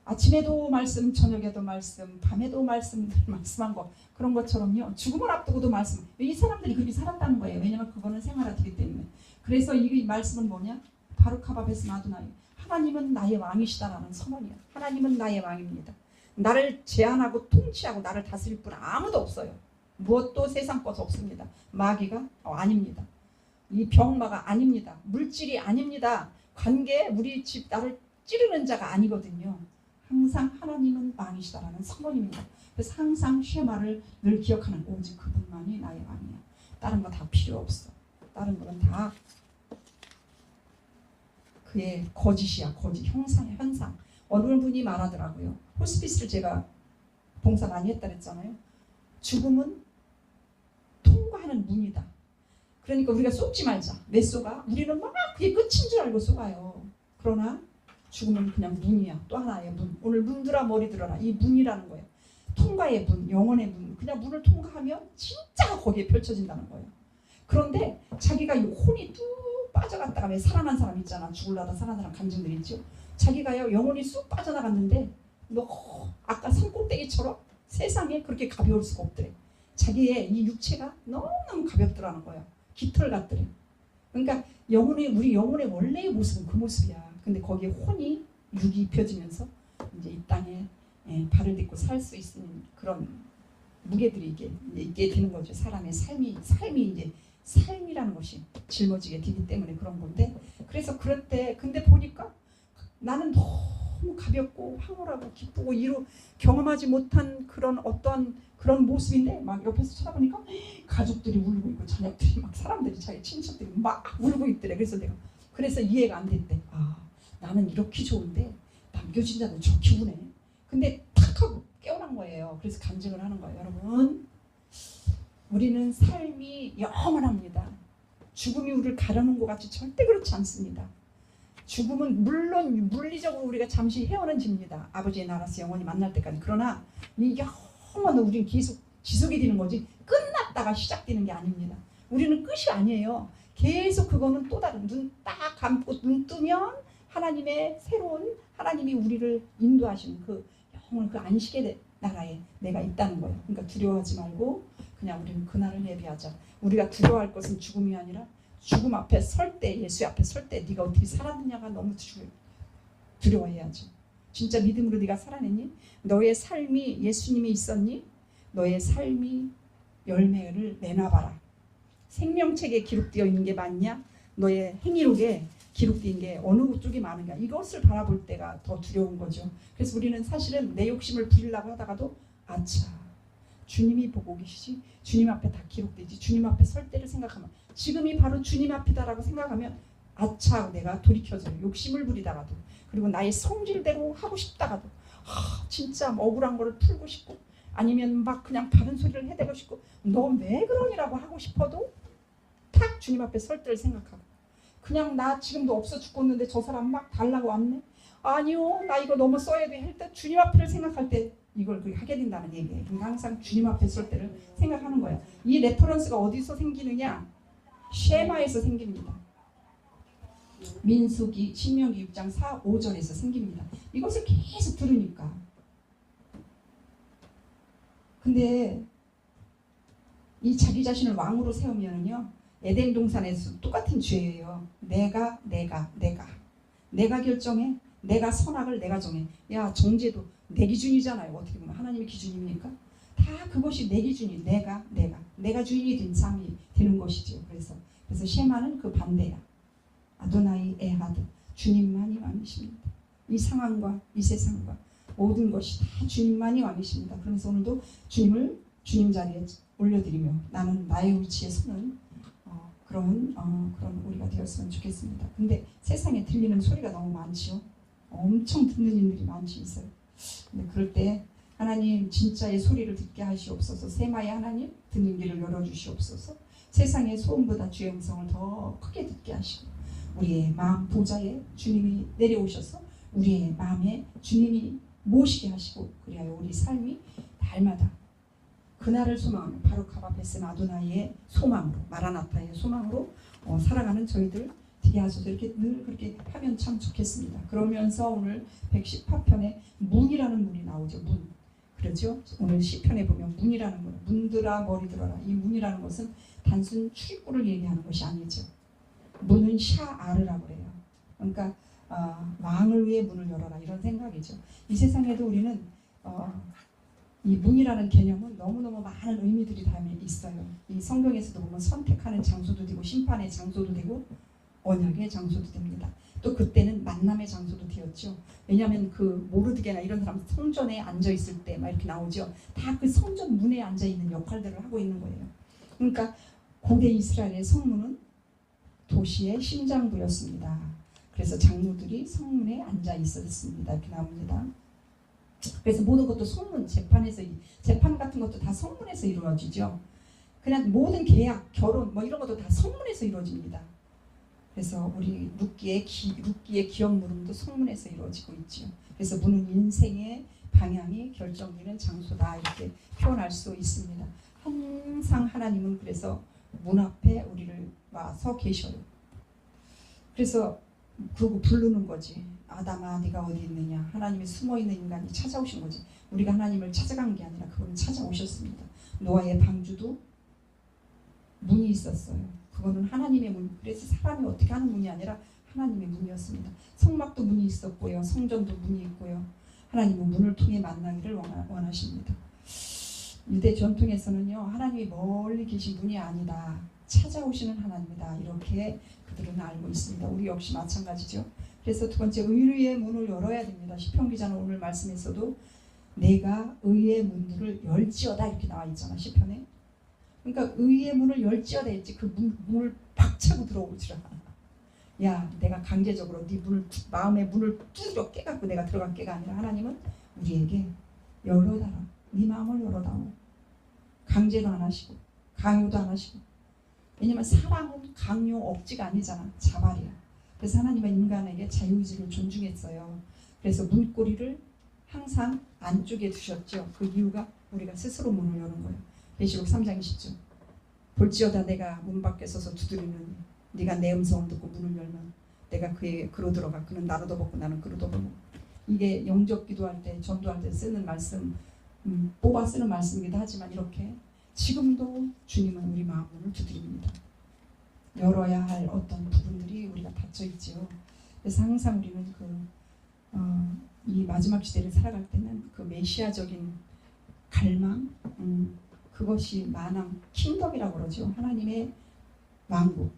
아침에도 말씀, 저녁에도 말씀, 밤에도 말씀한 거 그런 것처럼요. 죽음을 앞두고도 말씀. 이 사람들이 그렇게 살았다는 거예요. 왜냐하면 그거는 생활하기 때문에. 그래서 이 말씀은 뭐냐? 바루카바베스 마두나이. 하나님은 나의 왕이시다라는 선언이야. 하나님은 나의 왕입니다. 나를 제한하고 통치하고 나를 다스릴 분 아무도 없어요. 무엇도 세상 것 없습니다. 마귀가 아닙니다. 이 병마가 아닙니다. 물질이 아닙니다. 관계, 우리 집 나를 찌르는 자가 아니거든요. 항상 하나님은 왕이시다라는 선언입니다. 그래서 항상 쉐마를 늘 기억하는 오직 그분만이 나의 왕이야. 다른 거 다 필요 없어. 다른 거는 다 그의 거짓이야. 거짓 현상. 어느 분이 말하더라고요. 호스피스를 제가 봉사 많이 했다 그랬잖아요. 죽음은 통과하는 문이다. 그러니까 우리가 속지 말자. 왜 속아? 우리는 막 그게 끝인 줄 알고 속아요. 그러나 죽음은 그냥 문이야. 또 하나의 문. 오늘 문들아 머리 들어라. 이 문이라는 거예요. 통과의 문, 영혼의 문. 그냥 문을 통과하면 진짜 거기에 펼쳐진다는 거예요. 그런데 자기가 혼이 뚝 빠져갔다가 왜 살아난 사람 있잖아. 죽으려다 살아난 사람 감정들 있죠. 자기가요 영혼이 쑥 빠져나갔는데 아까 산꼭대기처럼 세상에 그렇게 가벼울 수가 없더래. 자기의 이 육체가 너무너무 가볍더라는 거예요. 깃털 같더래. 그러니까 우리 영혼의 원래의 모습은 그 모습이야. 근데 거기에 혼이 육이 입혀지면서 이제 이 땅에 발을 딛고 살 수 있는 그런 무게들이 이게 있게 되는 거죠. 사람의 삶이 이제 삶이라는 것이 짊어지게 되기 때문에 그런 건데, 그래서 그럴 때 근데 보니까 나는 너무 가볍고 황홀하고 기쁘고 경험하지 못한 그런 어떤 그런 모습인데 막 옆에서 쳐다보니까 가족들이 울고 있고 자녀들이 막 사람들이 자기 친척들이 막 울고 있더래. 그래서 이해가 안 됐대. 아, 나는 이렇게 좋은데 남겨진 자는 저렇게 우네. 근데 탁 하고 깨어난 거예요. 그래서 간증을 하는 거예요. 여러분, 우리는 삶이 영원합니다. 죽음이 우리를 가려는 것 같이 절대 그렇지 않습니다. 죽음은 물론 물리적으로 우리가 잠시 헤어는 집니다. 아버지의 나라에서 영원히 만날 때까지. 그러나 이 영원은 우리는 계속 지속이 되는 거지 끝났다가 시작되는 게 아닙니다. 우리는 끝이 아니에요. 계속 그거는 또 다른 눈 딱 감고 눈 뜨면 하나님의 새로운 하나님이 우리를 인도하시는 그 영원 그 안식의 나라에 내가 있다는 거예요. 그러니까 두려워하지 말고 그냥 우리는 그날을 예비하자. 우리가 두려워할 것은 죽음이 아니라 죽음 앞에 설 때, 예수 앞에 설 때 네가 어떻게 살았느냐가 너무 두려워해야지. 진짜 믿음으로 네가 살아냈니? 너의 삶이 예수님이 있었니? 너의 삶이 열매를 내놔봐라. 생명책에 기록되어 있는 게 맞냐? 너의 행위록에 기록된 게 어느 쪽이 많은가? 이것을 바라볼 때가 더 두려운 거죠. 그래서 우리는 사실은 내 욕심을 부리려고 하다가도 아차, 주님이 보고 계시지? 주님 앞에 다 기록되지? 주님 앞에 설 때를 생각하면 지금이 바로 주님 앞이다라고 생각하면 아차 내가 돌이켜져요. 욕심을 부리다가도, 그리고 나의 성질대로 하고 싶다가도, 진짜 억울한 거를 풀고 싶고, 아니면 막 그냥 바른 소리를 해대고 싶고, 너 왜 그러니라고 하고 싶어도 탁 주님 앞에 설 때를 생각하고, 그냥 나 지금도 없어 죽겠는데 저 사람 막 달라고 왔네? 아니요, 나 이거 너무 써야 돼 할 때 주님 앞을 생각할 때 이걸 하게 된다는 얘기예요. 그러니까 항상 주님 앞에 설 때를 생각하는 거예요. 이 레퍼런스가 어디서 생기느냐? 쉐마에서 생깁니다. 민수기, 신명기 6장 4, 5절에서 생깁니다. 이것을 계속 들으니까. 근데 이 자기 자신을 왕으로 세우면은요, 에덴 동산에서 똑같은 죄예요. 내가 결정해. 내가 선악을 내가 정해. 야, 정죄도 내 기준이잖아요. 어떻게 보면 하나님의 기준입니까? 다 그것이 내 기준이 내가 주인이 된 삶이 되는 것이죠. 그래서 쉐마는 그 반대야. 아도나이 에하드, 주님만이 왕이십니다. 이 상황과 이 세상과 모든 것이 다 주님만이 왕이십니다. 그래서 오늘도 주님을 주님 자리에 올려드리며 나는 나의 위치에 서는 그런 우리가 되었으면 좋겠습니다. 근데 세상에 들리는 소리가 너무 많지요. 엄청 듣는 일들이 많지 있어요. 근데 그럴 때 하나님 진짜의 소리를 듣게 하시옵소서. 세마의 하나님 듣는 길을 열어주시옵소서. 세상의 소음보다 주의 음성을 더 크게 듣게 하시고, 우리의 마음 보좌에 주님이 내려오셔서 우리의 마음에 주님이 모시게 하시고, 그리하여 우리 삶이 날마다 그날을 소망하며 바로 가바베스 아도나이의 소망으로, 마라나타의 소망으로 살아가는 저희들 되게 하소서. 이렇게 늘 그렇게 하면 참 좋겠습니다. 그러면서 오늘 118편에 문이라는 문이 나오죠. 문. 그렇죠? 오늘 시편에 보면 문이라는 문, 문들아 머리 들어라. 이 문이라는 것은 단순 출입구를 얘기하는 것이 아니죠. 문은 샤아르라고 그래요. 그러니까 왕을 위해 문을 열어라, 이런 생각이죠. 이 세상에도 우리는 이 문이라는 개념은 너무너무 많은 의미들이 다 있어요. 이 성경에서도 보면 선택하는 장소도 되고 심판의 장소도 되고 언약의 장소도 됩니다. 또 그때는 만남의 장소도 만들었죠. 왜냐하면 그 모르드게나 이런 사람 성전에 앉아 있을 때 막 이렇게 나오죠. 다 그 성전 문에 앉아 있는 역할들을 하고 있는 거예요. 그러니까 고대 이스라엘의 성문은 도시의 심장부였습니다. 그래서 장로들이 성문에 앉아 있었습니다. 이렇게 나옵니다. 그래서 모든 것도 성문, 재판 같은 것도 다 성문에서 이루어지죠. 그냥 모든 계약, 결혼 뭐 이런 것도 다 성문에서 이루어집니다. 그래서 우리 룻기의 기억 물음도 성문에서 이루어지고 있죠. 그래서 문은 인생의 방향이 결정되는 장소다 이렇게 표현할 수 있습니다. 항상 하나님은 그래서 문 앞에 우리를 와서 계셔요. 그래서 그러고 부르는 거지. 아담아 네가 어디 있느냐. 하나님이 숨어있는 인간이 찾아오신 거지. 우리가 하나님을 찾아간 게 아니라 그분은 찾아오셨습니다. 노아의 방주도 문이 있었어요. 그거는 하나님의 문. 그래서 사람이 어떻게 하는 문이 아니라 하나님의 문이었습니다. 성막도 문이 있었고요. 성전도 문이 있고요. 하나님은 문을 통해 만나기를 원하십니다. 유대 전통에서는요. 하나님이 멀리 계신 분이 아니다. 찾아오시는 하나님이다. 이렇게 그들은 알고 있습니다. 우리 역시 마찬가지죠. 그래서 두 번째 의의 문을 열어야 됩니다. 시편 기자는 오늘 말씀에서도 내가 의의 문들을 열지어다 이렇게 나와 있잖아. 시편에. 그러니까 의의 문을 열지어다 했지. 그 문을 박차고 들어오지라. 야 내가 강제적으로 네 문을 마음의 문을 뚫어 깨갖고 내가 들어갈게가 아니라 하나님은 우리에게 열어달라. 네 마음을 열어다오. 강제도 안 하시고 강요도 안 하시고. 왜냐면 사랑은 강요 억지가 아니잖아. 자발이야. 그래서 하나님은 인간에게 자유의지를 존중했어요. 그래서 문고리를 항상 안쪽에 두셨죠. 그 이유가 우리가 스스로 문을 여는 거예요. 계시록 3장 20절. 볼지어다 내가 문 밖에 서서 두드리는 네가 내 음성을 듣고 문을 열면 내가 그에게 그로 들어가 그는 나로 더벗고 나는 그로 더벗고. 이게 영접 기도할 때 전도할 때 쓰는 말씀 뽑아 쓰는 말씀이기도 하지만 이렇게 지금도 주님은 우리 마음 문을 두드립니다. 열어야 할 어떤 부분들이 우리가 닫혀 있지요. 그래서 항상 우리는 이 마지막 시대를 살아갈 때는 그 메시아적인 갈망, 그것이 만왕 킹덤이라고 그러죠. 하나님의 왕국.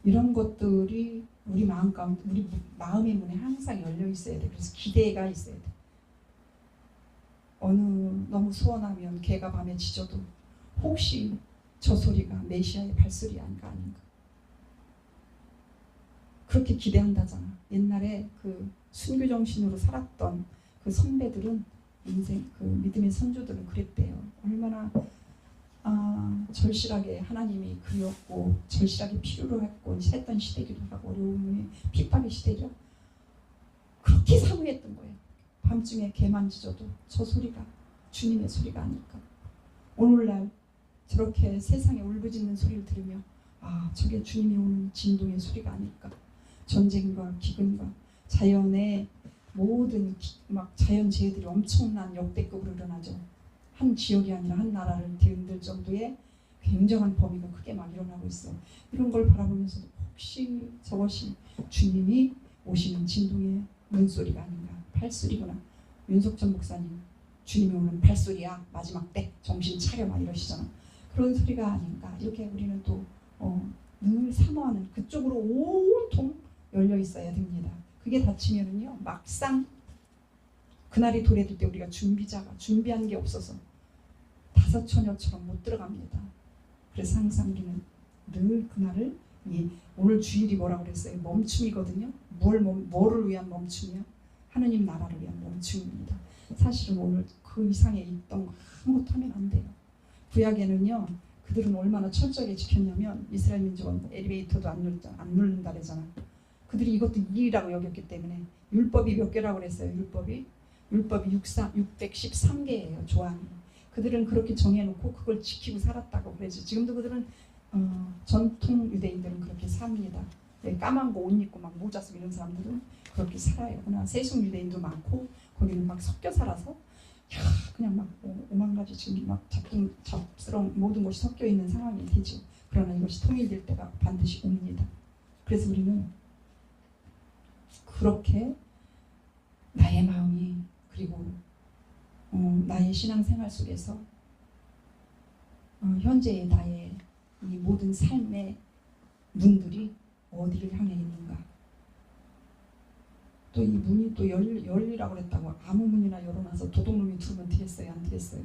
이런 것들이 우리 마음 가운데, 우리 마음의 문에 항상 열려 있어야 돼. 그래서 기대가 있어야 돼. 너무 소원하면 개가 밤에 짖어도 혹시 저 소리가 메시아의 발소리 아닌가. 그렇게 기대한다잖아. 옛날에 그 순교 정신으로 살았던 그 선배들은 인생 그 믿음의 선조들은 그랬대요. 얼마나 절실하게 하나님이 그리웠고 절실하게 필요로 했던 시대기도 하고 어려움의 핍박의 시대죠. 그렇게 사모했던 거예요. 밤중에 개만 짖어도 저 소리가 주님의 소리가 아닐까. 오늘날 저렇게 세상에 울부짖는 소리를 들으며 저게 주님이 오는 진동의 소리가 아닐까. 전쟁과 기근과 자연의 모든 자연재해들이 엄청난 역대급으로 일어나죠. 한 지역이 아니라 한 나라를 뒤흔들 정도의 굉장한 범위가 크게 막 일어나고 있어요. 이런 걸 바라보면서도 혹시 저것이 주님이 오시는 진동의 문소리가 아닌가. 발소리구나. 윤석천 목사님 주님이 오는 발소리야. 마지막 때 정신 차려 막 이러시잖아. 그런 소리가 아닌가. 이렇게 우리는 또 늘 사모하는 그쪽으로 온통 열려 있어야 됩니다. 그게 닫히면은요 막상 그날이 도래될 때 우리가 준비한 게 없어서 다섯 처녀처럼 못 들어갑니다. 그래서 항상 우리는 늘 그날을 오늘 주일이 뭐라고 그랬어요? 멈춤이거든요. 뭐를 위한 멈춤이야? 하느님 나라를 위한 멈춤입니다. 사실은 오늘 그 이상에 있던 거 아무것도 하면 안 돼요. 구약에는요 그들은 얼마나 철저하게 지켰냐면 이스라엘 민족은 엘리베이터도 안 누른다 그러잖아. 그들이 이것도 일이라고 여겼기 때문에 율법이 몇 개라고 그랬어요. 율법이 613개예요. 조항이. 그들은 그렇게 정해놓고 그걸 지키고 살았다고 그러죠. 지금도 그들은 전통 유대인들은 그렇게 삽니다. 까만 거 옷 입고 막 모자 쓰고 이런 사람들은 그렇게 살아요. 그러나 세속 유대인도 많고 거기는 막 섞여 살아서 그냥 막 오만 가지 지금 막 잡스러운 모든 것이 섞여 있는 상황이 되죠. 그러나 이것이 통일될 때가 반드시 옵니다. 그래서 우리는 그렇게 나의 마음이 그리고 나의 신앙생활 속에서 현재의 나의 이 모든 삶의 문들이 어디를 향해 있는가. 또 이 문이 또 열리라고 그랬다고 아무 문이나 열어놔서 도둑놈이 들으면 되겠어요? 안 되겠어요?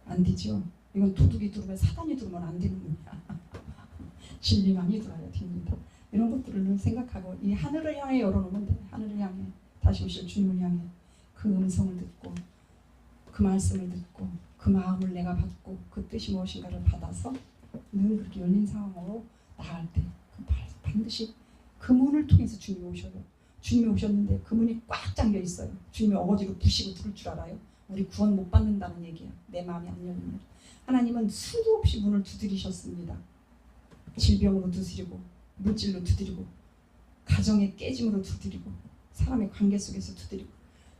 안 되죠. 이건 도둑이 들으면 사단이 들으면 안 되는 문이야. 진리만이 들어야 됩니다. 이런 것들을 생각하고 이 하늘을 향해 열어놓으면 돼. 하늘을 향해 다시 오실 주님을 향해 그 음성을 듣고 그 말씀을 듣고 그 마음을 내가 받고 그 뜻이 무엇인가를 받아서 늘 그렇게 열린 상황으로 나갈 때 반드시 그 문을 통해서 주님이 오셔요. 주님이 오셨는데 그 문이 꽉 잠겨 있어요. 주님이 어거지로 부시고 들을 줄 알아요? 우리 구원 못 받는다는 얘기야. 내 마음이 안 열리면. 하나님은 수도 없이 문을 두드리셨습니다. 질병으로 두드리고 물질로 두드리고 가정의 깨짐으로 두드리고 사람의 관계 속에서 두드리고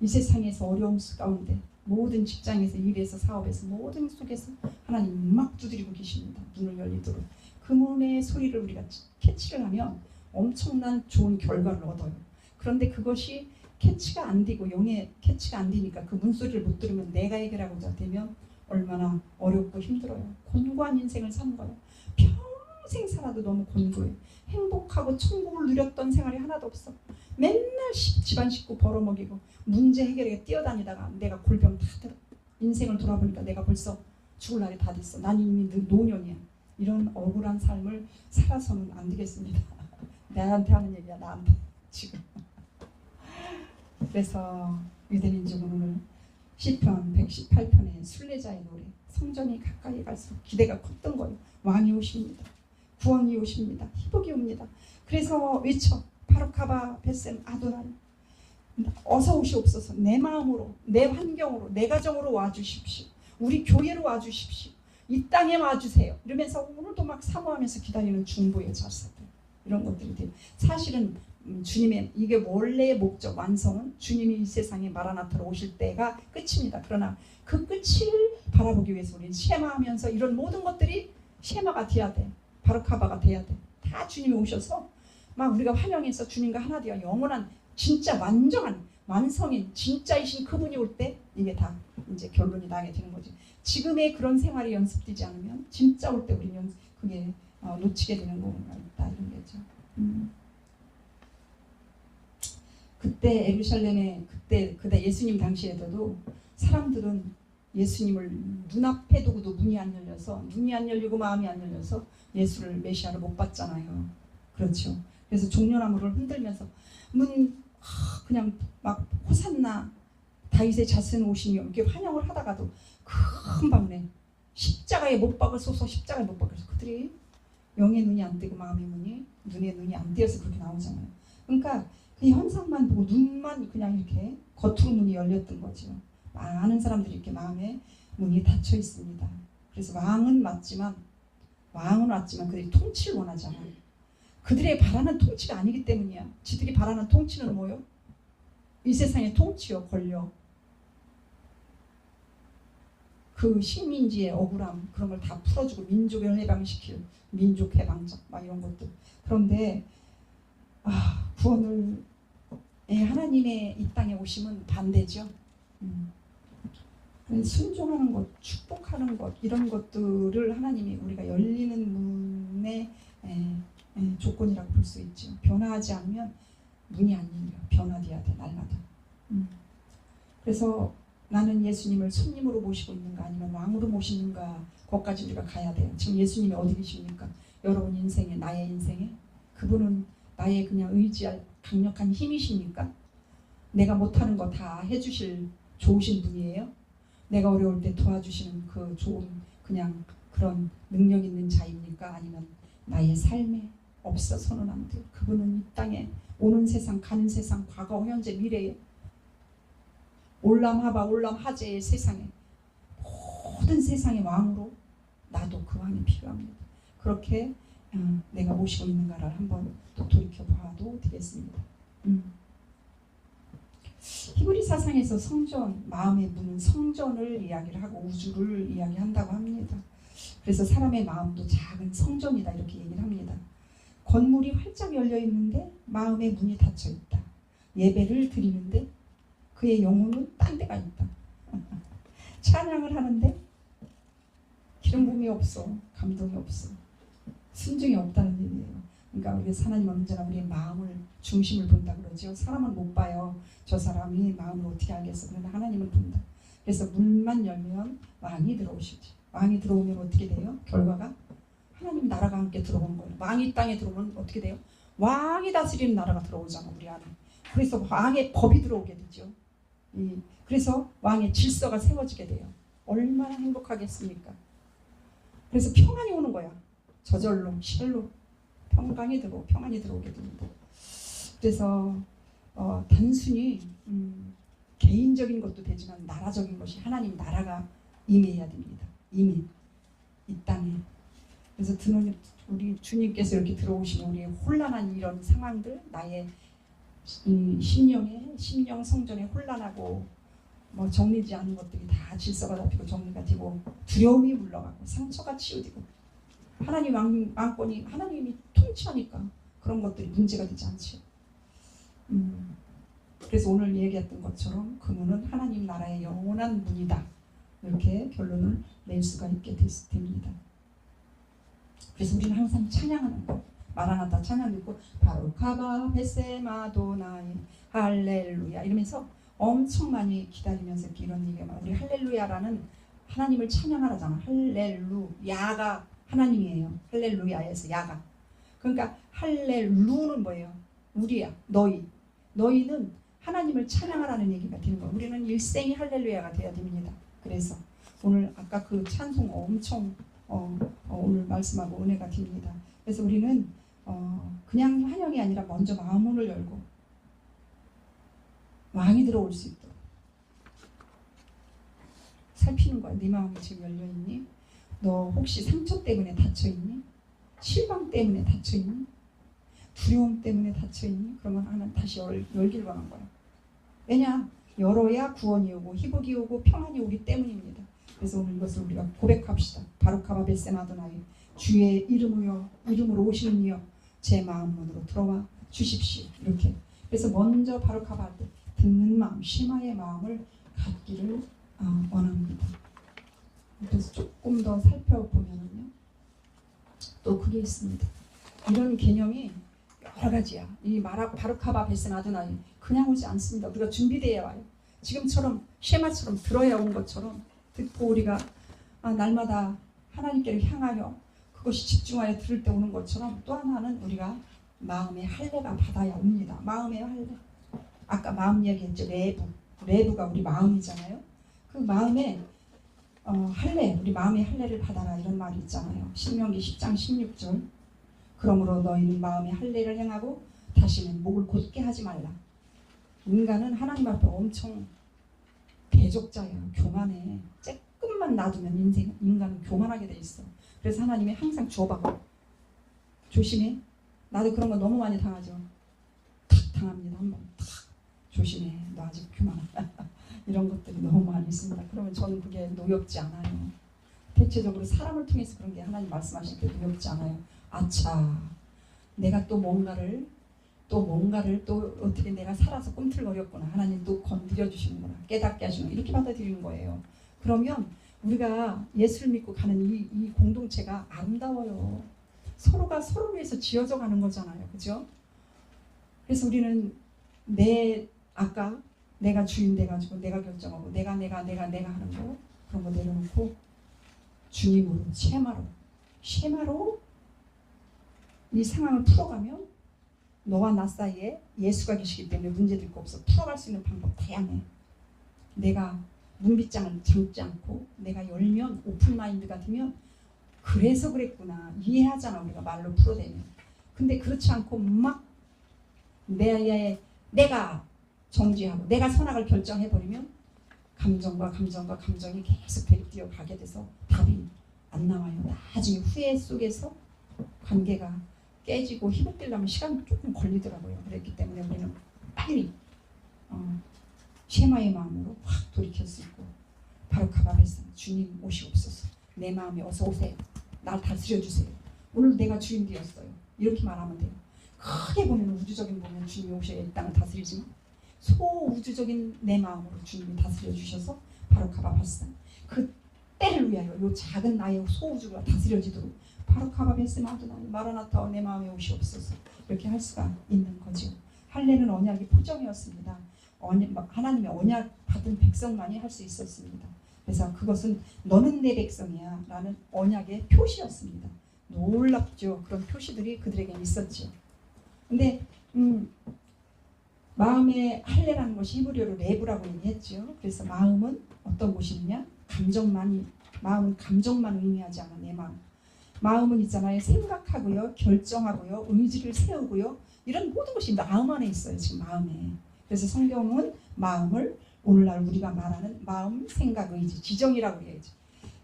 이 세상에서 어려움 가운데 모든 직장에서 일에서 사업에서 모든 속에서 하나님 막 두드리고 계십니다. 문을 열리도록 그 문의 소리를 우리가 캐치를 하면 엄청난 좋은 결과를 얻어요. 그런데 그것이 캐치가 안 되고 영의 캐치가 안 되니까 그 문소리를 못 들으면 내가 해결하고자 되면 얼마나 어렵고 힘들어요. 곤고한 인생을 사는 거예요. 평생 살아도 너무 곤고해. 행복하고 천국을 누렸던 생활이 하나도 없어. 맨날 집안 식구 벌어먹이고 문제 해결에 뛰어다니다가 내가 골병 다 들어. 인생을 돌아보니까 내가 벌써 죽을 날이 다 됐어. 난 이미 노년이야. 이런 억울한 삶을 살아서는 안 되겠습니다. 나한테 하는 얘기야. 나한테 지금. 그래서 유대민족은 오늘 시편 118편의 순례자의 노래 성전이 가까이 갈수록 기대가 컸던 거예요. 왕이 오십니다. 구원이 오십니다. 희복이 옵니다. 그래서 외쳐 바룩하바 벳셈 아도나이 어서 오시옵소서. 내 마음으로 내 환경으로 내 가정으로 와주십시오. 우리 교회로 와주십시오. 이 땅에 와주세요. 이러면서 오늘도 막 사모하면서 기다리는 중보의 자세들 이런 것들이 돼요. 사실은 주님의 이게 원래의 목적 완성은 주님이 이 세상에 마라나타로 오실 때가 끝입니다. 그러나 그 끝을 바라보기 위해서 우리는 쉐마하면서 이런 모든 것들이 쉐마가 돼야 돼. 바르카바가 돼야 돼. 다 주님이 오셔서 막 우리가 환영해서 주님과 하나 되어 영원한 진짜 완전한 완성인 진짜이신 그분이 올 때 이게 다 이제 결론이 나게 되는 거지. 지금의 그런 생활이 연습되지 않으면 진짜 올 때 우리는 그게 놓치게 되는 거가 있다 이런 거죠. 그때 예루살렘에 그때 예수님 당시에도 사람들은 예수님을 눈앞에 두고도 문이 안 열려서 눈이 안 열리고 마음이 안 열려서 예수를 메시아를 못 봤잖아요. 그렇죠. 그래서 종려나무를 흔들면서 그냥 막 호산나 다윗의 자손 오시니 이렇게 환영을 하다가도 금방 십자가에 못 박으소서 십자가에 못 박으소서 그들이 영의 눈이 안 뜨고 마음의 눈의 눈이 안 뜨여서 그렇게 나오잖아요. 그러니까 그 현상만 보고 눈만 그냥 이렇게 겉으로 문이 열렸던 거죠. 많은 사람들이 이렇게 마음에 문이 닫혀 있습니다. 그래서 왕은 왔지만 그들이 통치를 원하잖아. 그들의 바라는 통치가 아니기 때문이야. 지들이 바라는 통치는 뭐요? 이 세상의 통치요, 권력. 그 식민지의 억울함 그런 걸 다 풀어주고 민족을 해방시킬 민족 해방자 막 이런 것들. 그런데 구원을 하나님의 이 땅에 오심은 반대죠. 순종하는 것, 축복하는 것 이런 것들을 하나님이 우리가 열리는 문의 조건이라고 볼 수 있죠. 변화하지 않으면 문이 안 열려. 변화돼야 돼 날마다. 그래서 나는 예수님을 손님으로 모시고 있는가 아니면 왕으로 모시는가 거기까지 우리가 가야 돼요. 지금 예수님이 어디 계십니까? 여러분 인생에 나의 인생에 그분은 나의 그냥 의지할 강력한 힘이십니까? 내가 못하는 거 다 해주실 좋으신 분이에요? 내가 어려울 때 도와주시는 그 좋은 그냥 그런 능력 있는 자입니까? 아니면 나의 삶에 없어서는 안 돼요. 그분은 이 땅에 오는 세상 가는 세상 과거 현재 미래에 올람하바 올람하제의 세상에 모든 세상의 왕으로 나도 그 왕이 필요합니다. 그렇게 내가 모시고 있는가를 한번 또 돌이켜봐도 되겠습니다. 히브리 사상에서 성전, 마음의 문은 성전을 이야기를 하고 우주를 이야기한다고 합니다. 그래서 사람의 마음도 작은 성전이다 이렇게 얘기를 합니다. 건물이 활짝 열려 있는데 마음의 문이 닫혀 있다. 예배를 드리는데 그의 영혼은 딴 데가 있다. 찬양을 하는데 기름 부음이 없어. 감동이 없어. 순종이 없다는 얘기예요. 그러니까 우리 하나님은 언제나 우리의 마음을 중심을 본다 그러죠. 사람은 못 봐요. 저 사람이 마음을 어떻게 알겠어. 그런데 하나님은 본다. 그래서 문만 열면 왕이 들어오시지. 왕이 들어오면 어떻게 돼요? 결과가 하나님 나라가 함께 들어오는 거예요. 왕이 땅에 들어오면 어떻게 돼요? 왕이 다스리는 나라가 들어오잖아 우리 안에. 그래서 왕의 법이 들어오게 되죠. 그래서 왕의 질서가 세워지게 돼요. 얼마나 행복하겠습니까? 그래서 평안이 오는 거야. 저절로 실로 평안이 들어오게 됩니다. 그래서 단순히 개인적인 것도 되지만 나라적인 것이 하나님 나라가 임해야 됩니다. 이미 이 땅에. 그래서 우리 주님께서 이렇게 들어오시면 우리의 혼란한 이런 상황들, 나의 심령 성전에 혼란하고 뭐 정리되지 않은 것들이 다 질서가 잡히고 정리가 되고 두려움이 물러가고 상처가 치유되고 하나님 왕권이 하나님이 통치하니까 그런 것들이 문제가 되지 않죠. 그래서 오늘 얘기했던 것처럼 그 문은 하나님 나라의 영원한 문이다. 이렇게 결론을 낼 수가 있게 됩니다. 그래서 우리는 항상 찬양하는 거. 마라나타 찬양 듣고 바로카바 베세마도나이 할렐루야 이러면서 엄청 많이 기다리면서 이렇게 이런 얘기가 우리 할렐루야라는 하나님을 찬양하라잖아. 할렐루야가 하나님이에요. 할렐루야에서 야가. 그러니까 할렐루는 뭐예요? 우리야. 너희는 하나님을 찬양하라는 얘기가 되는 거예요. 우리는 일생이 할렐루야가 돼야 됩니다. 그래서 오늘 아까 그 찬송 엄청 오늘 말씀하고 은혜가 됩니다. 그래서 우리는 그냥 환영이 아니라 먼저 마음문을 열고 왕이 들어올 수 있도록 살피는 거야. 네 마음이 지금 열려있니? 너 혹시 상처 때문에 닫혀있니? 실망 때문에 닫혀있니? 두려움 때문에 닫혀있니? 그러면 하나님 다시 열기를 원한 거야. 왜냐? 열어야 구원이 오고 희복이 오고 평안이 오기 때문입니다. 그래서 오늘 이것을 우리가 고백합시다. 바로카바 베세마도나이 주의 이름으로 오시는 이여 제 마음문으로 들어와 주십시오. 이렇게. 그래서 먼저 바로카바 할 때 듣는 마음, 쉐마의 마음을 갖기를 원합니다. 그래서 조금 더 살펴보면요, 또 그게 있습니다. 이런 개념이 여러 가지야. 이 바로카바 베세마도나이 그냥 오지 않습니다. 우리가 준비되어야 와요. 지금처럼 쉐마처럼 들어야 온 것처럼 듣고 우리가 날마다 하나님께를 향하여 그것이 집중하여 들을 때 오는 것처럼 또 하나는 우리가 마음의 할례가 받아야 옵니다. 마음의 할례. 아까 마음 얘기했죠. 레부가 우리 마음이잖아요. 그 마음의 할례, 우리 마음의 할례를 받아라 이런 말이 있잖아요. 신명기 10장 16절. 그러므로 너희는 마음의 할례를 행하고 다시는 목을 곧게 하지 말라. 인간은 하나님 앞에 엄청 대적자예요. 교만해. 조금만 놔두면 인간은 교만하게 돼 있어. 그래서 하나님이 항상 줘봐. 조심해. 나도 그런 거 너무 많이 당하죠. 탁 당합니다. 한번 탁. 조심해. 너 아직 교만하다. 이런 것들이 너무 많이 있습니다. 그러면 저는 그게 노엽지 않아요. 대체적으로 사람을 통해서 그런 게 하나님 말씀하실 때 노엽지 않아요. 아차. 내가 또 뭔가를 또 어떻게 내가 살아서 꿈틀거렸구나. 하나님 또 건드려 주시는구나. 깨닫게 하시는 이렇게 받아들이는 거예요. 그러면 우리가 예수를 믿고 가는 이 공동체가 아름다워요. 서로가 서로를 위해서 지어져 가는 거잖아요. 그죠? 그래서 우리는 아까 내가 주인 돼가지고 내가 결정하고 내가 하는 거 그런 거 내려놓고 주님으로 쉐마로 이 상황을 풀어가면 너와 나 사이에 예수가 계시기 때문에 문제될 거 없어. 풀어갈 수 있는 방법 다양해. 내가 문빗장을 잠지 않고 내가 열면 오픈마인드가 되면 그래서 그랬구나 이해하잖아. 우리가 말로 풀어대면. 근데 그렇지 않고 막 내가 정지하고 내가 선악을 결정해버리면 감정이 계속 되려 가게 돼서 답이 안 나와요. 나중에 후회 속에서 관계가 깨지고 회복되려면 시간이 조금 걸리더라고요. 그랬기 때문에 우리는 빨리 쉐마의 마음으로 확 돌이킬 수 있고 바로카바 베세마 주님 오시옵소서. 내 마음에 어서 오세요. 날 다스려 주세요. 오늘 내가 주인 되었어요. 이렇게 말하면 돼요. 크게 보면 우주적인 보면 주님이 오셔야 이 땅을 다스리지만 소우주적인 내 마음으로 주님이 다스려 주셔서 바로카바 베세마 그 때를 위하여 이 작은 나의 소우주가 다스려지도록 바로 카바베스 아도나이 마라나타와 내 마음에 오시옵소서 이렇게 할 수가 있는 거죠. 할례는 언약의 표정이었습니다. 하나님의 언약 받은 백성만이 할 수 있었습니다. 그래서 그것은 너는 내 백성이야 라는 언약의 표시였습니다. 놀랍죠. 그런 표시들이 그들에게 있었죠. 근데 마음의 할례라는 것이 히브리어로 레브라고 얘기했죠. 그래서 마음은 어떤 곳이냐? 마음은 감정만 의미하지 않아. 내 마음. 마음은 있잖아요. 생각하고요, 결정하고요, 의지를 세우고요. 이런 모든 것이 마음 안에 있어요. 지금 마음에. 그래서 성경은 마음을 오늘날 우리가 말하는 마음, 생각, 의지, 지정이라고 해야지.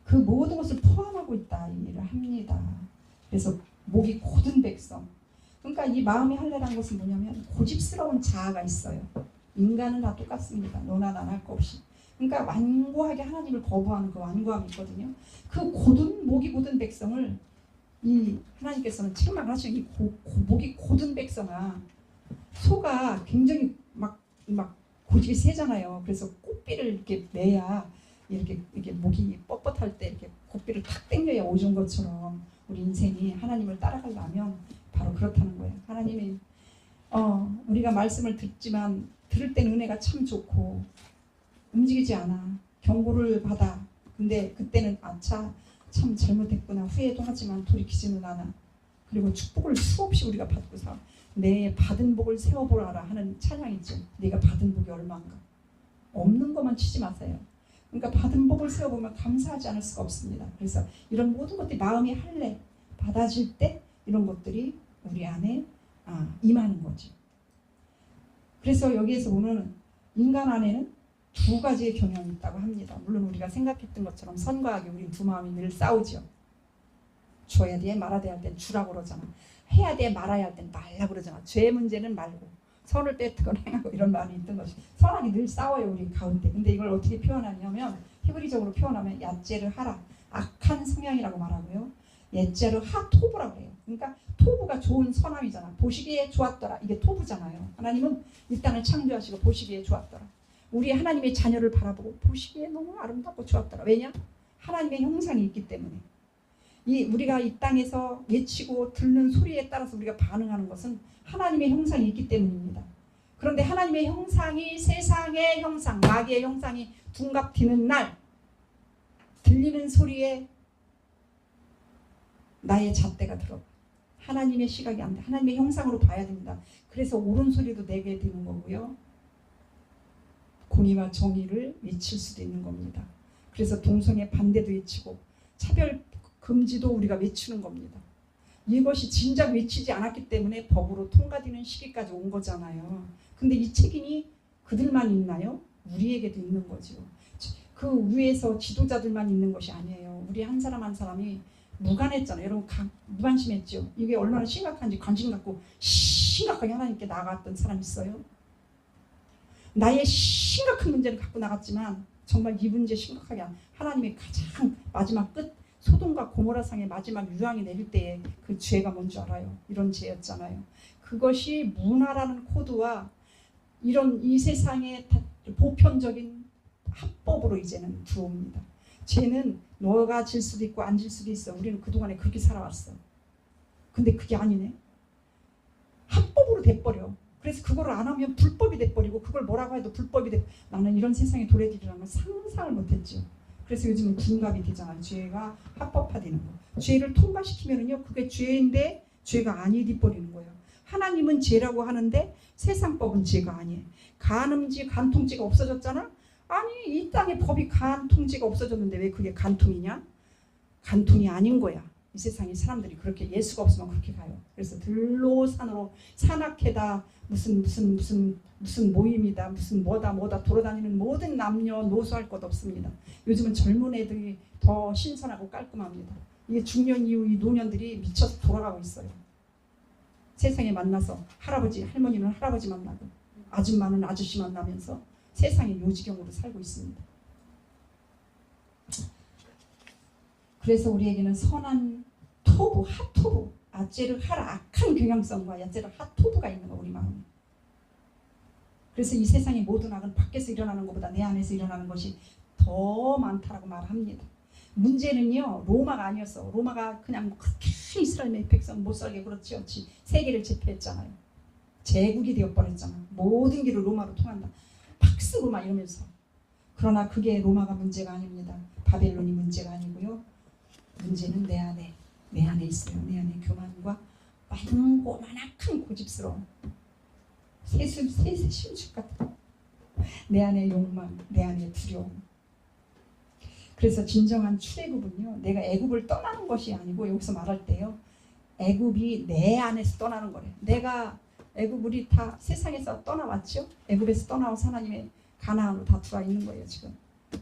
그 모든 것을 포함하고 있다 이 일을 합니다. 그래서 목이 곧은 백성. 그러니까 이 마음의 할례라는 것은 뭐냐면 고집스러운 자아가 있어요. 인간은 다 똑같습니다. 너나 나나 할 거 없이. 그러니까 완고하게 하나님을 거부하는 그 완고함이 있거든요. 그 목이 곧은 백성을 이 하나님께서는 책망을 하시는 이 목이 곧은 백성아, 소가 굉장히 막 고집이 세잖아요. 그래서 꽃비를 이렇게 매야 이렇게 목이 뻣뻣할 때 이렇게 고삐를 탁 당겨야 오준 것처럼 우리 인생이 하나님을 따라가려면 바로 그렇다는 거예요. 하나님이 우리가 말씀을 듣지만 들을 때는 은혜가 참 좋고 움직이지 않아. 경고를 받아. 근데 그때는 아차 참 잘못했구나 후회도 하지만 돌이키지는 않아. 그리고 축복을 수없이 우리가 받고 사. 내 받은 복을 세워보라 하는 찬양이죠. 내가 받은 복이 얼마인가. 없는 것만 치지 마세요. 그러니까 받은 복을 세워보면 감사하지 않을 수가 없습니다. 그래서 이런 모든 것들이 마음이 할례 받아질 때 이런 것들이 우리 안에 임하는 거죠. 그래서 여기에서 보면 인간 안에는 두 가지의 경향이 있다고 합니다. 물론 우리가 생각했던 것처럼 선과 악이 우린 두 마음이 늘 싸우죠. 줘야 돼 말아야 할 땐 주라고 그러잖아. 해야 돼 말아야 할 땐 말라고 그러잖아. 죄의 문제는 말고 선을 빼뜨거나 행하고 이런 마음이 있던 것이 선악이 늘 싸워요 우리 가운데. 근데 이걸 어떻게 표현하냐면 히브리적으로 표현하면 야제르 하라 악한 성향이라고 말하고요. 예제르 하토브라고 해요. 그러니까 토부가 좋은 선함이잖아. 보시기에 좋았더라. 이게 토부잖아요. 하나님은 이 땅을 창조하시고 보시기에 좋았더라. 우리 하나님의 자녀를 바라보고 보시기에 너무 아름답고 좋았더라. 왜냐? 하나님의 형상이 있기 때문에. 우리가 이 땅에서 외치고 듣는 소리에 따라서 우리가 반응하는 것은 하나님의 형상이 있기 때문입니다. 그런데 하나님의 형상이 세상의 형상, 마귀의 형상이 둔갑튀는 날 들리는 소리에 나의 잣대가 들어가. 하나님의 시각이 안 돼. 하나님의 형상으로 봐야 됩니다. 그래서 옳은 소리도 내게 되는 거고요. 공의와 정의를 외칠 수도 있는 겁니다. 그래서 동성애 반대도 외치고 차별 금지도 우리가 외치는 겁니다. 이것이 진작 외치지 않았기 때문에 법으로 통과되는 시기까지 온 거잖아요. 근데 이 책임이 그들만 있나요? 우리에게도 있는 거죠. 그 위에서 지도자들만 있는 것이 아니에요. 우리 한 사람 한 사람이 무관했잖아요. 여러분 무관심했죠. 이게 얼마나 심각한지 관심 갖고 심각하게 하나님께 나아갔던 사람 있어요? 나의 심각한 문제를 갖고 나갔지만 정말 이 문제 심각하게 하나님의 가장 마지막 끝 소돔과 고모라상의 마지막 유황이 내릴 때에 그 죄가 뭔지 알아요? 이런 죄였잖아요. 그것이 문화라는 코드와 이런 이 세상의 보편적인 합법으로 이제는 들어옵니다. 죄는 너가 질 수도 있고 안 질 수도 있어. 우리는 그동안에 그렇게 살아왔어. 근데 그게 아니네. 합법으로 돼버려. 그래서 그거를 안 하면 불법이 돼버리고 그걸 뭐라고 해도 불법이 돼. 나는 이런 세상에 도래들이라는 걸 상상을 못했죠. 그래서 요즘은 군갑이 되잖아요. 죄가 합법화되는 거. 죄를 통과시키면은요, 그게 죄인데 죄가 아니 돼버리는 거예요. 하나님은 죄라고 하는데 세상법은 죄가 아니에요. 간음지, 간통죄가 없어졌잖아. 아니 이 땅에 법이 간통죄가 없어졌는데 왜 그게 간통이냐? 간통이 아닌 거야. 이 세상에 사람들이 그렇게 예수가 없으면 그렇게 가요. 그래서 들로 산으로 산악회다 무슨 모임이다 무슨 뭐다 돌아다니는 모든 남녀 노소할 것 없습니다. 요즘은 젊은 애들이 더 신선하고 깔끔합니다. 이게 중년 이후 이 노년들이 미쳐서 돌아가고 있어요. 세상에 만나서 할아버지 할머니는 할아버지 만나고 아줌마는 아저씨 만나면서 세상의 요지경으로 살고 있습니다. 그래서 우리에게는 선한 토부, 핫토부, 아제르 하라 악한 경향성과 야제르 핫토부가 있는 거 우리 마음에. 그래서 이 세상의 모든 악은 밖에서 일어나는 것보다 내 안에서 일어나는 것이 더 많다라고 말합니다. 문제는요 로마가 아니었어. 로마가 그냥 큰 이스라엘 백성 못 살게 그렇지 세계를 제패했잖아요. 제국이 되어버렸잖아. 모든 길을 로마로 통한다. 팍스 로마 이러면서. 그러나 그게 로마가 문제가 아닙니다. 바벨론이 문제가 아니고요. 문제는 내 안에 있어요. 내 안에 교만과 많고 고집스러운 새심축 같은 내 안에 욕망, 내 안에 두려움. 그래서 진정한 출애굽은요, 내가 애굽을 떠나는 것이 아니고 여기서 말할 때요, 애굽이 내 안에서 떠나는 거래. 내가 애굽 우리 다 세상에서 떠나왔죠. 애굽에서 떠나와서 하나님의 가나안으로 다 들어와 있는 거예요 지금.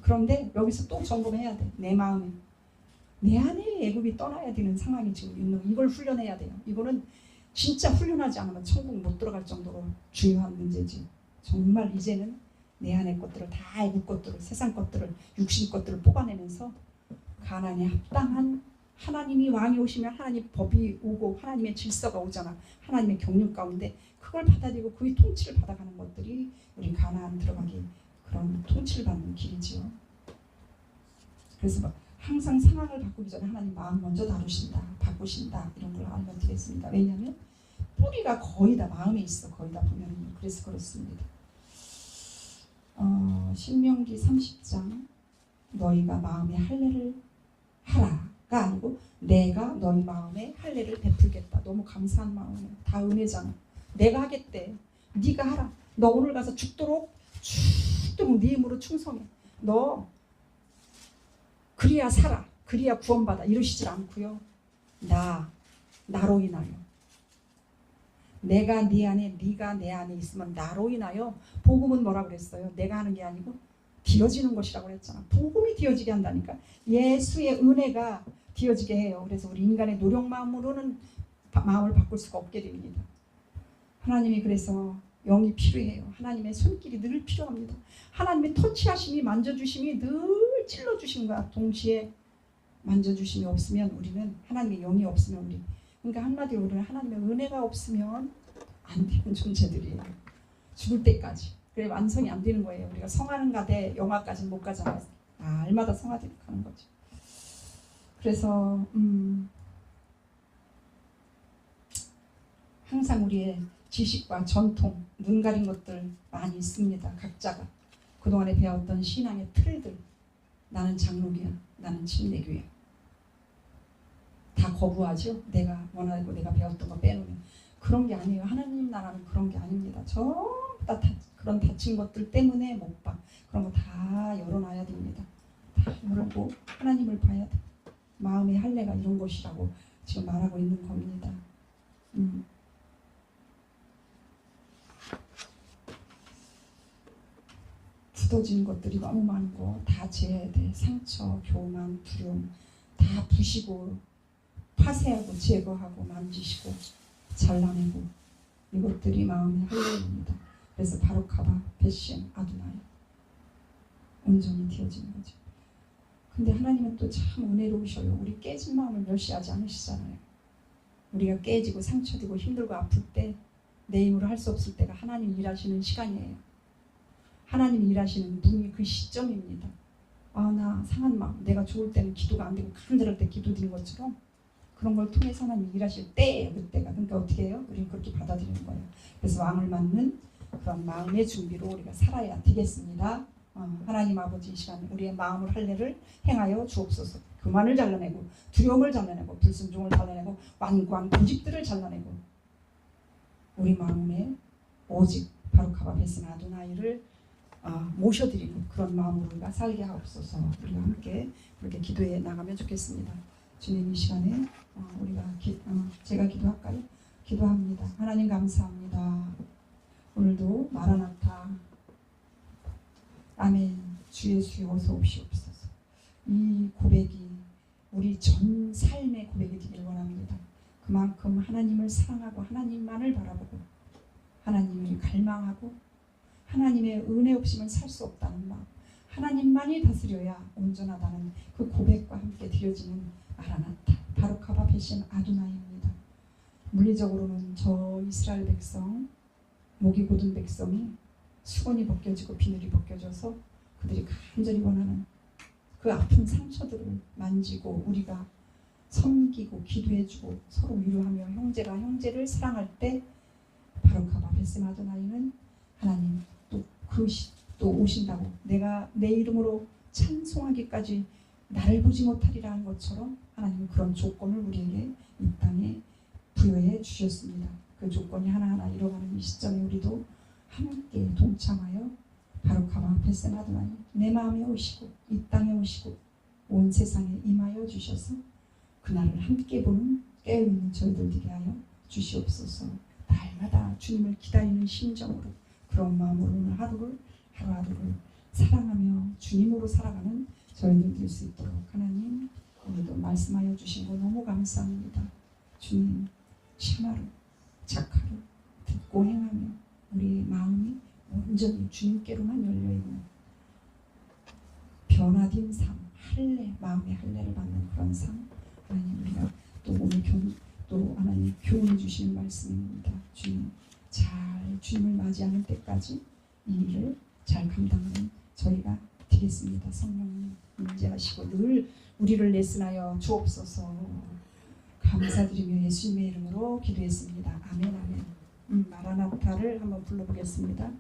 그런데 여기서 또 점검해야 돼. 내 마음에 내 안에 애굽이 떠나야 되는 상황이 지금 있는 거. 이걸 훈련해야 돼요. 이거는 진짜 훈련하지 않으면 천국 못 들어갈 정도로 중요한 문제지. 정말 이제는 내 안의 것들을 다 애국 것들을 세상 것들을 육신 것들을 뽑아내면서 가나안에 합당한 하나님이 왕이 오시면 하나님 법이 오고 하나님의 질서가 오잖아. 하나님의 경륜 가운데 그걸 받아들이고 그의 통치를 받아가는 것들이 우리 가나안 들어가기 그런 통치를 받는 길이지요. 그래서 막 항상 상황을 바꾸기 전에 하나님 마음 먼저 다루신다, 바꾸신다 이런 걸 알면 되겠습니다. 왜냐하면 뿌리가 거의 다 마음에 있어. 거의 다 보면은요. 그래서 그렇습니다. 신명기 30장 너희가 마음에 할례를 하라가 아니고 내가 너희 마음에 할례를 베풀겠다. 너무 감사한 마음이에요. 다 은혜잖아. 내가 하겠대. 네가 하라. 너 오늘 가서 죽도록 네 힘으로 충성해. 너 그리야 살아. 그리야 구원받아. 이러시질 않고요. 나로 인하여 내가 네 안에 네가 내 안에 있으면 나로 인하여 복음은 뭐라 그랬어요? 내가 하는 게 아니고 되어지는 것이라고 그랬잖아. 복음이 되어지게 한다니까. 예수의 은혜가 되어지게 해요. 그래서 우리 인간의 노력 마음으로는 마음을 바꿀 수가 없게 됩니다. 하나님이 그래서 영이 필요해요. 하나님의 손길이 늘 필요합니다. 하나님의 터치하심이 만져주심이 늘 찔러주시는 거야. 동시에 만져주심이 없으면 우리는 하나님의 영이 없으면 우리 그러니까 한마디로 우리는 하나님의 은혜가 없으면 안 되는 존재들이에요. 죽을 때까지. 그래 완성이 안 되는 거예요. 우리가 성하는가 대 영화까지는 못 가잖아요. 알마다 성화되고 가는 거죠. 그래서 항상 우리의 지식과 전통, 눈 가린 것들 많이 있습니다. 각자가 그동안에 배웠던 신앙의 틀들. 나는 장로교야. 나는 침례교야. 다 거부하죠. 내가 원하고 내가 배웠던 거 빼놓으면. 그런 게 아니에요. 하나님 나라는 그런 게 아닙니다. 전부 다 그런 다친 것들 때문에 못 봐. 그런 거 다 열어놔야 됩니다. 다 열고 하나님을 봐야 돼. 마음의 할례가 이런 것이라고 지금 말하고 있는 겁니다. 굳어진 것들이 너무 많고 다 제해야 돼. 상처, 교만, 두려움 다 부시고 파쇄하고 제거하고 만지시고 잘라내고 이것들이 마음의 할례입니다. 그래서 바로카바, 벳셈, 아두나이 온전히 되어지는 거죠. 근데 하나님은 또 참 은혜로우셔요. 우리 깨진 마음을 멸시하지 않으시잖아요. 우리가 깨지고 상처되고 힘들고 아플 때 내 힘으로 할 수 없을 때가 하나님 일하시는 시간이에요. 하나님이 일하시는 눈이 그 시점입니다. 나 상한 마음, 내가 좋을 때는 기도가 안 되고 간절할 때 기도드린 것처럼 그런 걸 통해서 하나님이 일하실 때예요. 그때가. 그러니까 어떻게 해요? 우리는 그렇게 받아들이는 거예요. 그래서 왕을 맞는 그런 마음의 준비로 우리가 살아야 되겠습니다. 하나님 아버지 이 시간 우리의 마음을 할례를 행하여 주옵소서. 교만을 잘라내고 두려움을 잘라내고 불순종을 잘라내고 완고한 고집들을 잘라내고 우리 마음에 오직 바로카바 벳셈 아도나이를 모셔드리는 그런 마음으로 우리가 살게 하옵소서. 우리가 함께 그렇게 기도해 나가면 좋겠습니다. 주님 이 시간에 우리가 제가 기도할까요? 기도합니다. 하나님 감사합니다. 오늘도 마라나타 아멘 주 예수여 어서 오시옵소서. 이 고백이 우리 전 삶의 고백이 되길 원합니다. 그만큼 하나님을 사랑하고 하나님만을 바라보고 하나님을 갈망하고 하나님의 은혜 없이는 살 수 없다는 마음, 하나님만이 다스려야 온전하다는 그 고백과 함께 드려지는 마라나타 바로카바 벳셈 아도나이입니다. 물리적으로는 저 이스라엘 백성, 목이 곧은 백성이 수건이 벗겨지고 비늘이 벗겨져서 그들이 간절히 원하는 그 아픈 상처들을 만지고 우리가 섬기고 기도해주고 서로 위로하며 형제가 형제를 사랑할 때 바로카바 베세마 아도나이는 하나님 또 오신다고 내가 내 이름으로 찬송하기까지 나를 보지 못하리라는 것처럼 하나님은 그런 조건을 우리에게 이 땅에 부여해 주셨습니다. 그 조건이 하나하나 이뤄가는 이 시점에 우리도 함께 동참하여 바로카바 베세마 아도나이 내 마음에 오시고 이 땅에 오시고 온 세상에 임하여 주셔서 그날을 함께 보는 깨어있는 저희들 되게 하여 주시옵소서. 날마다 주님을 기다리는 심정으로 그런 마음으로 오늘 하루하루를 사랑하며 주님으로 살아가는 저희들 될 수 있도록 하나님 오늘도 말씀하여 주신 거 너무 감사합니다. 주님 참아로 착하로 듣고 행하며 우리 마음이 온전히 주님께로만 열려있는 변화된 삶, 할례, 마음의 할례를 받는 그런 삶 하나님 우리가 또 오늘 또 하나님 교훈해 주시는 말씀입니다. 주님 잘 주님을 맞이하는 때까지 이 일을 잘 감당하는 저희가 되겠습니다. 성령님 임재하시고 늘 우리를 레슨하여 주옵소서. 감사드리며 예수님의 이름으로 기도했습니다. 아멘 아멘. 마라나타를 한번 불러보겠습니다.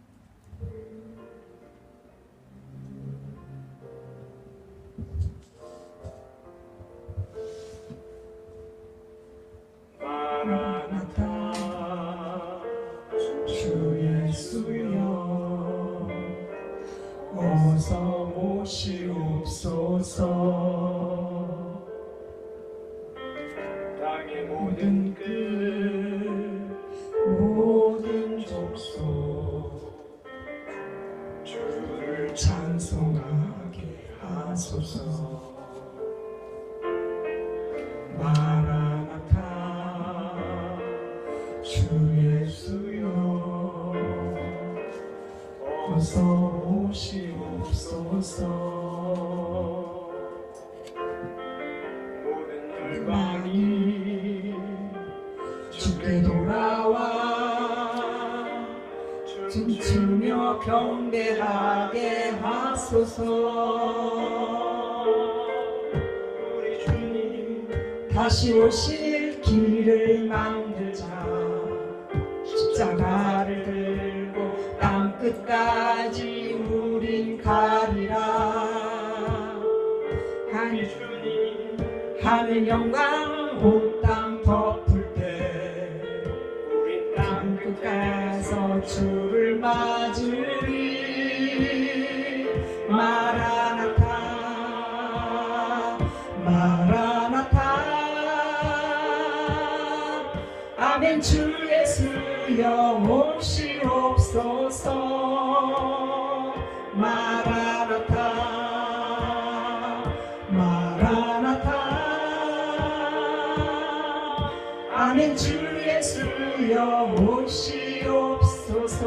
마라나타 주 예수여 어서 오시옵소서. 땅의 모든 끝 모든 족속 주를 찬송하게 하소서. 마라나타 주 예수여 어서 오시옵소서. 모든 열방이 주께 돌아와 춤추며 경배하게 하소서. 우리 주님 다시 오실 길을 만들자. 십자가를 들고 땅 끝까지 우린 가리라. 하늘 주님 하늘 영광 온 땅 덮을 때 우린 땅 끝가서 주를 맞으리. 마라나타 마라나타 아멘. 주 예수여 오시옵소서. 마라나타 마라나타 아멘. 주 예수여 오시옵소서.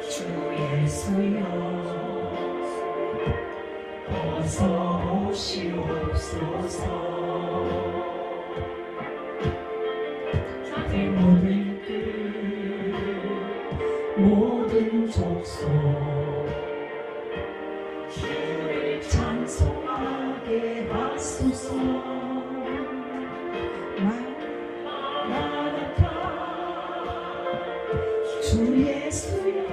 주 예수여 어서 오시옵소서. 내 모든 끝 모든 족속 주를 찬송하게 하소서. 마라나타 주 예수여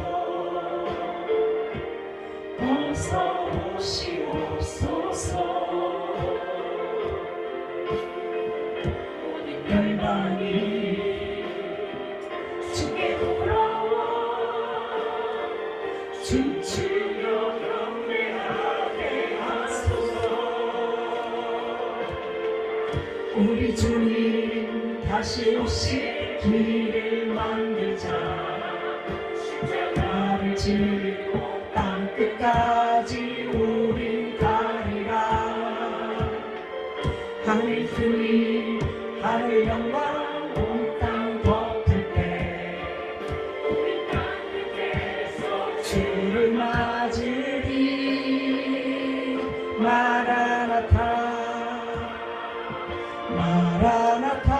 어서 오시옵소서. 모든 열방이 주께 돌아와 춤추며 경배하게 하소서. 우리 주님 다시 오실 길을 만들자. 십자가를 지고 땅 끝까지 우린 가리라. 하늘 주님 하늘 영광 온 땅 덮을 때 우린 땅 끝에서 주를 맞으리. 마라나타 마라나타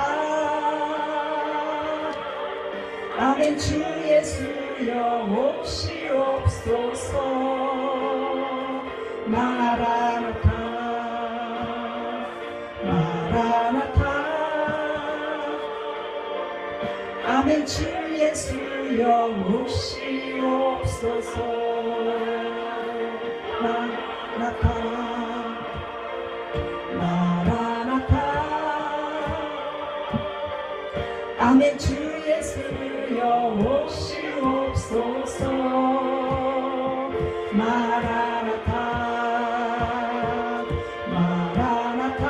아멘. 주 예수여 오시옵소서. 마라나타 마라나타. 아멘. 주 예수여 오시옵소서. 마라나타 마라나타.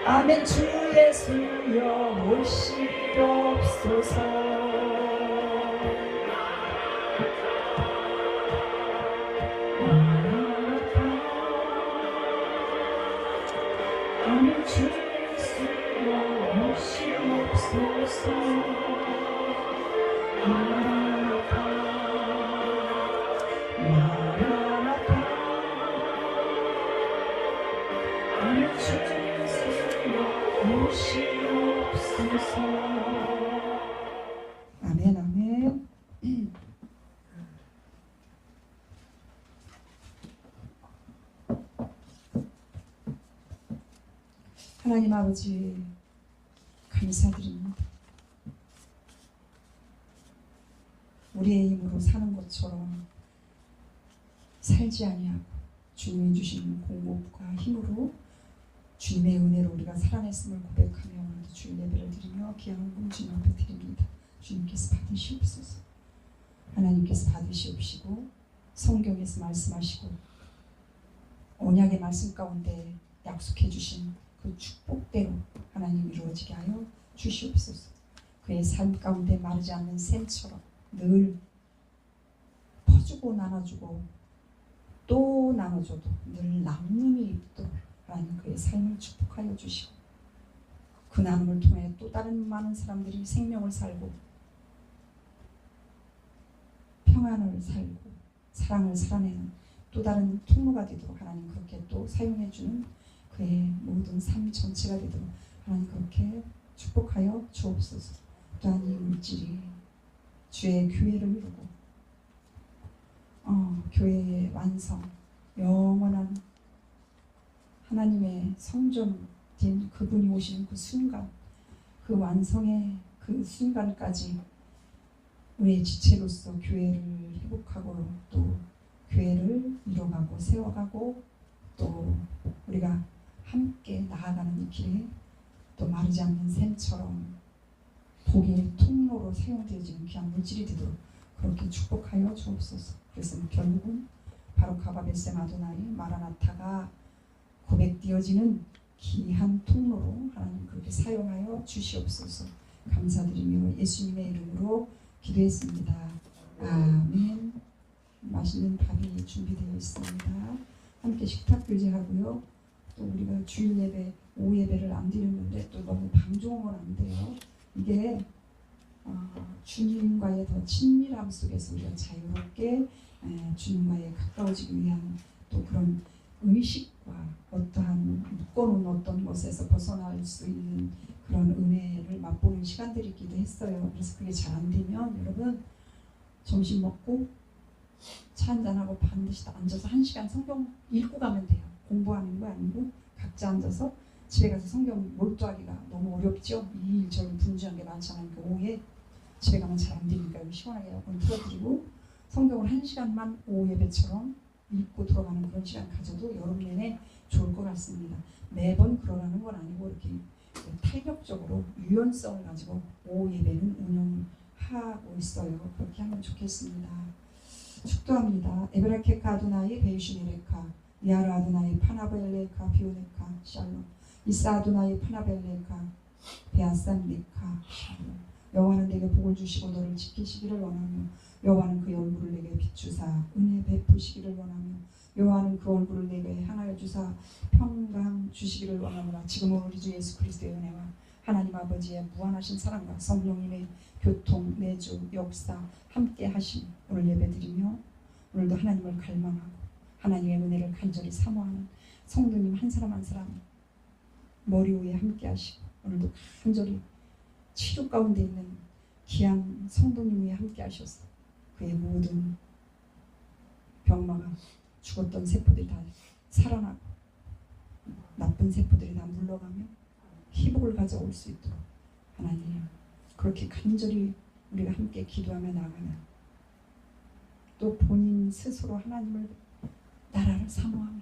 아멘. 주 예수여 오시옵소서. 마라나타. 아멘. 주 예수여 오시옵소서. 마라나타 마라나타. 아멘. 주 예수여 오시옵소서. 아멘. 아멘. 하나님 아버지 감사드립니다. 우리의 힘으로 사는 것처럼 살지 아니하고 주님이 주신 공급과 힘으로 주님의 은혜로 우리가 살아냈음을 고백하며 오늘도 주일 예배를 드리며 귀한 헌금 주님 앞에 드립니다. 주님께서 받으시옵소서. 하나님께서 받으시옵시고 성경에서 말씀하시고 언약의 말씀 가운데 약속해 주신 그 축복대로 하나님 이루어지게 하여 주시옵소서. 그의 삶 가운데 마르지 않는 샘처럼 늘 퍼주고 나눠주고 또 나눠줘도 늘 나눔이 있도록 하나님 그의 삶을 축복하여 주시고 그 나눔을 통해 또 다른 많은 사람들이 생명을 살고 평안을 살고 사랑을 살아내는 또 다른 통로가 되도록 하나님 그렇게 또 사용해 주는 그의 모든 삶 전체가 되도록 하나님 그렇게 축복하여 주옵소서. 또한 이 물질이 주의 교회를 이루고 교회의 완성, 영원한 하나님의 성전인 그분이 오시는 그 순간, 그 완성의 그 순간까지 우리의 지체로서 교회를 회복하고 또 교회를 이뤄가고 세워가고 또 우리가 함께 나아가는 이 길에 또 마르지 않는 샘처럼 복의 통로로 사용되어지는 귀한 물질이 되도록 그렇게 축복하여 주옵소서. 그래서 결국은 바로 가바벳셈 아도나이 마라나타가 고백되어지는 귀한 통로로 하나님 그렇게 사용하여 주시옵소서. 감사드리며 예수님의 이름으로 기도했습니다. 아멘. 맛있는 밥이 준비되어 있습니다. 함께 식탁 교제하고요. 또 우리가 주일 예배, 오후 예배를 안 드렸는데 또 너무 방종은 안 돼요. 이게 주님과의 더 친밀함 속에서 우리가 자유롭게 주님과의 가까워지기 위한 또 그런 의식과 어떠한 묶어놓은 어떤 것에서 벗어날 수 있는 그런 은혜를 맛보는 시간들이기도 했어요. 그래서 그게 잘 안 되면 여러분 점심 먹고 차 한잔하고 반드시 앉아서 1시간 성경 읽고 가면 돼요. 공부하는 거 아니고 각자 앉아서 집에 가서 성경 몰두하기가 너무 어렵죠. 이 일처럼 분주한 게 많잖아요. 그러니까 오후에 집에 가면 잘 안 되니까 시원하게 에어컨 틀어드리고 성경을 1시간만 오후 예배처럼 읽고 들어가는 그런 시간 가져도 여름 내내 좋을 것 같습니다. 매번 그러라는 건 아니고 이렇게 탄력적으로 유연성을 가지고 오후 예배는 운영하고 있어요. 그렇게 하면 좋겠습니다. 축도합니다. 에브라케카 아도나이 베이슈네레카 이아르 아도나이 파나벨레카 비오네카 샬롬 이사 아도나이 파나벨레카 베아산네카 샬롬. 여호와는 내게 복을 주시고 너를 지키시기를 원하며 여호와는 그의 얼굴을 내게 비추사 은혜 베푸시기를 원하며 여호와는 그 얼굴을 내게 향하여 주사 평강 주시기를 원하노라. 지금은 우리 주 예수 그리스도의 은혜와 하나님 아버지의 무한하신 사랑과 성령님의 교통, 내주, 역사 함께 하심 오늘 예배드리며 오늘도 하나님을 갈망하고 하나님의 은혜를 간절히 사모하는 성도님 한 사람 한 사람 머리 위에 함께 하시고 오늘도 간절히 치료 가운데 있는 귀한 성도님 위에 함께 하셔서 그의 모든 병마가 죽었던 세포들이 다 살아나고 나쁜 세포들이 다 물러가며 회복을 가져올 수 있도록 하나님 그렇게 간절히 우리가 함께 기도하며 나가면 또 본인 스스로 하나님을 나라를 사모하며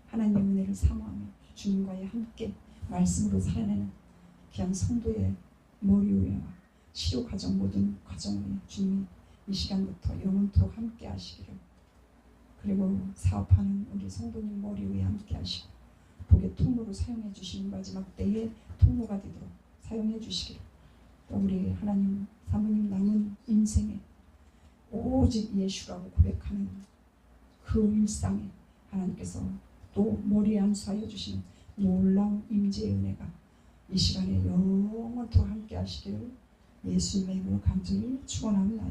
하나님의 은혜를 사모하며 주님과의 함께 말씀으로 살아내는 귀한 성도의 머리 위와 치료 과정 모든 과정에 주님이 이 시간부터 영원토록 함께 하시기를 그리고 사업하는 우리 성도님 머리 위에 함께 하시고 복의 통로로 사용해 주시는 마지막 때의 통로가 되도록 사용해 주시기를 또 우리 하나님 사모님 남은 인생에 오직 예수라고 고백하는 그 일상에 하나님께서 또 머리에 안수하여 주시는 놀라운 임재의 은혜가 이 시간에 영원토록 함께 하시기를 예수님의 이름으로 간절히 축원합니다.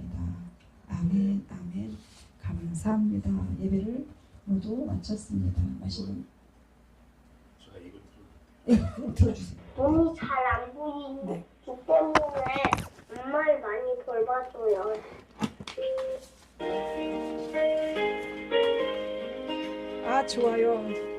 아멘 아멘. 감사합니다. 예배를 모두 마쳤습니다. 마시고 들어주세요. 눈이 잘 안 보이기 네. 때문에 엄마를 많이 돌봐줘요. 아 좋아요.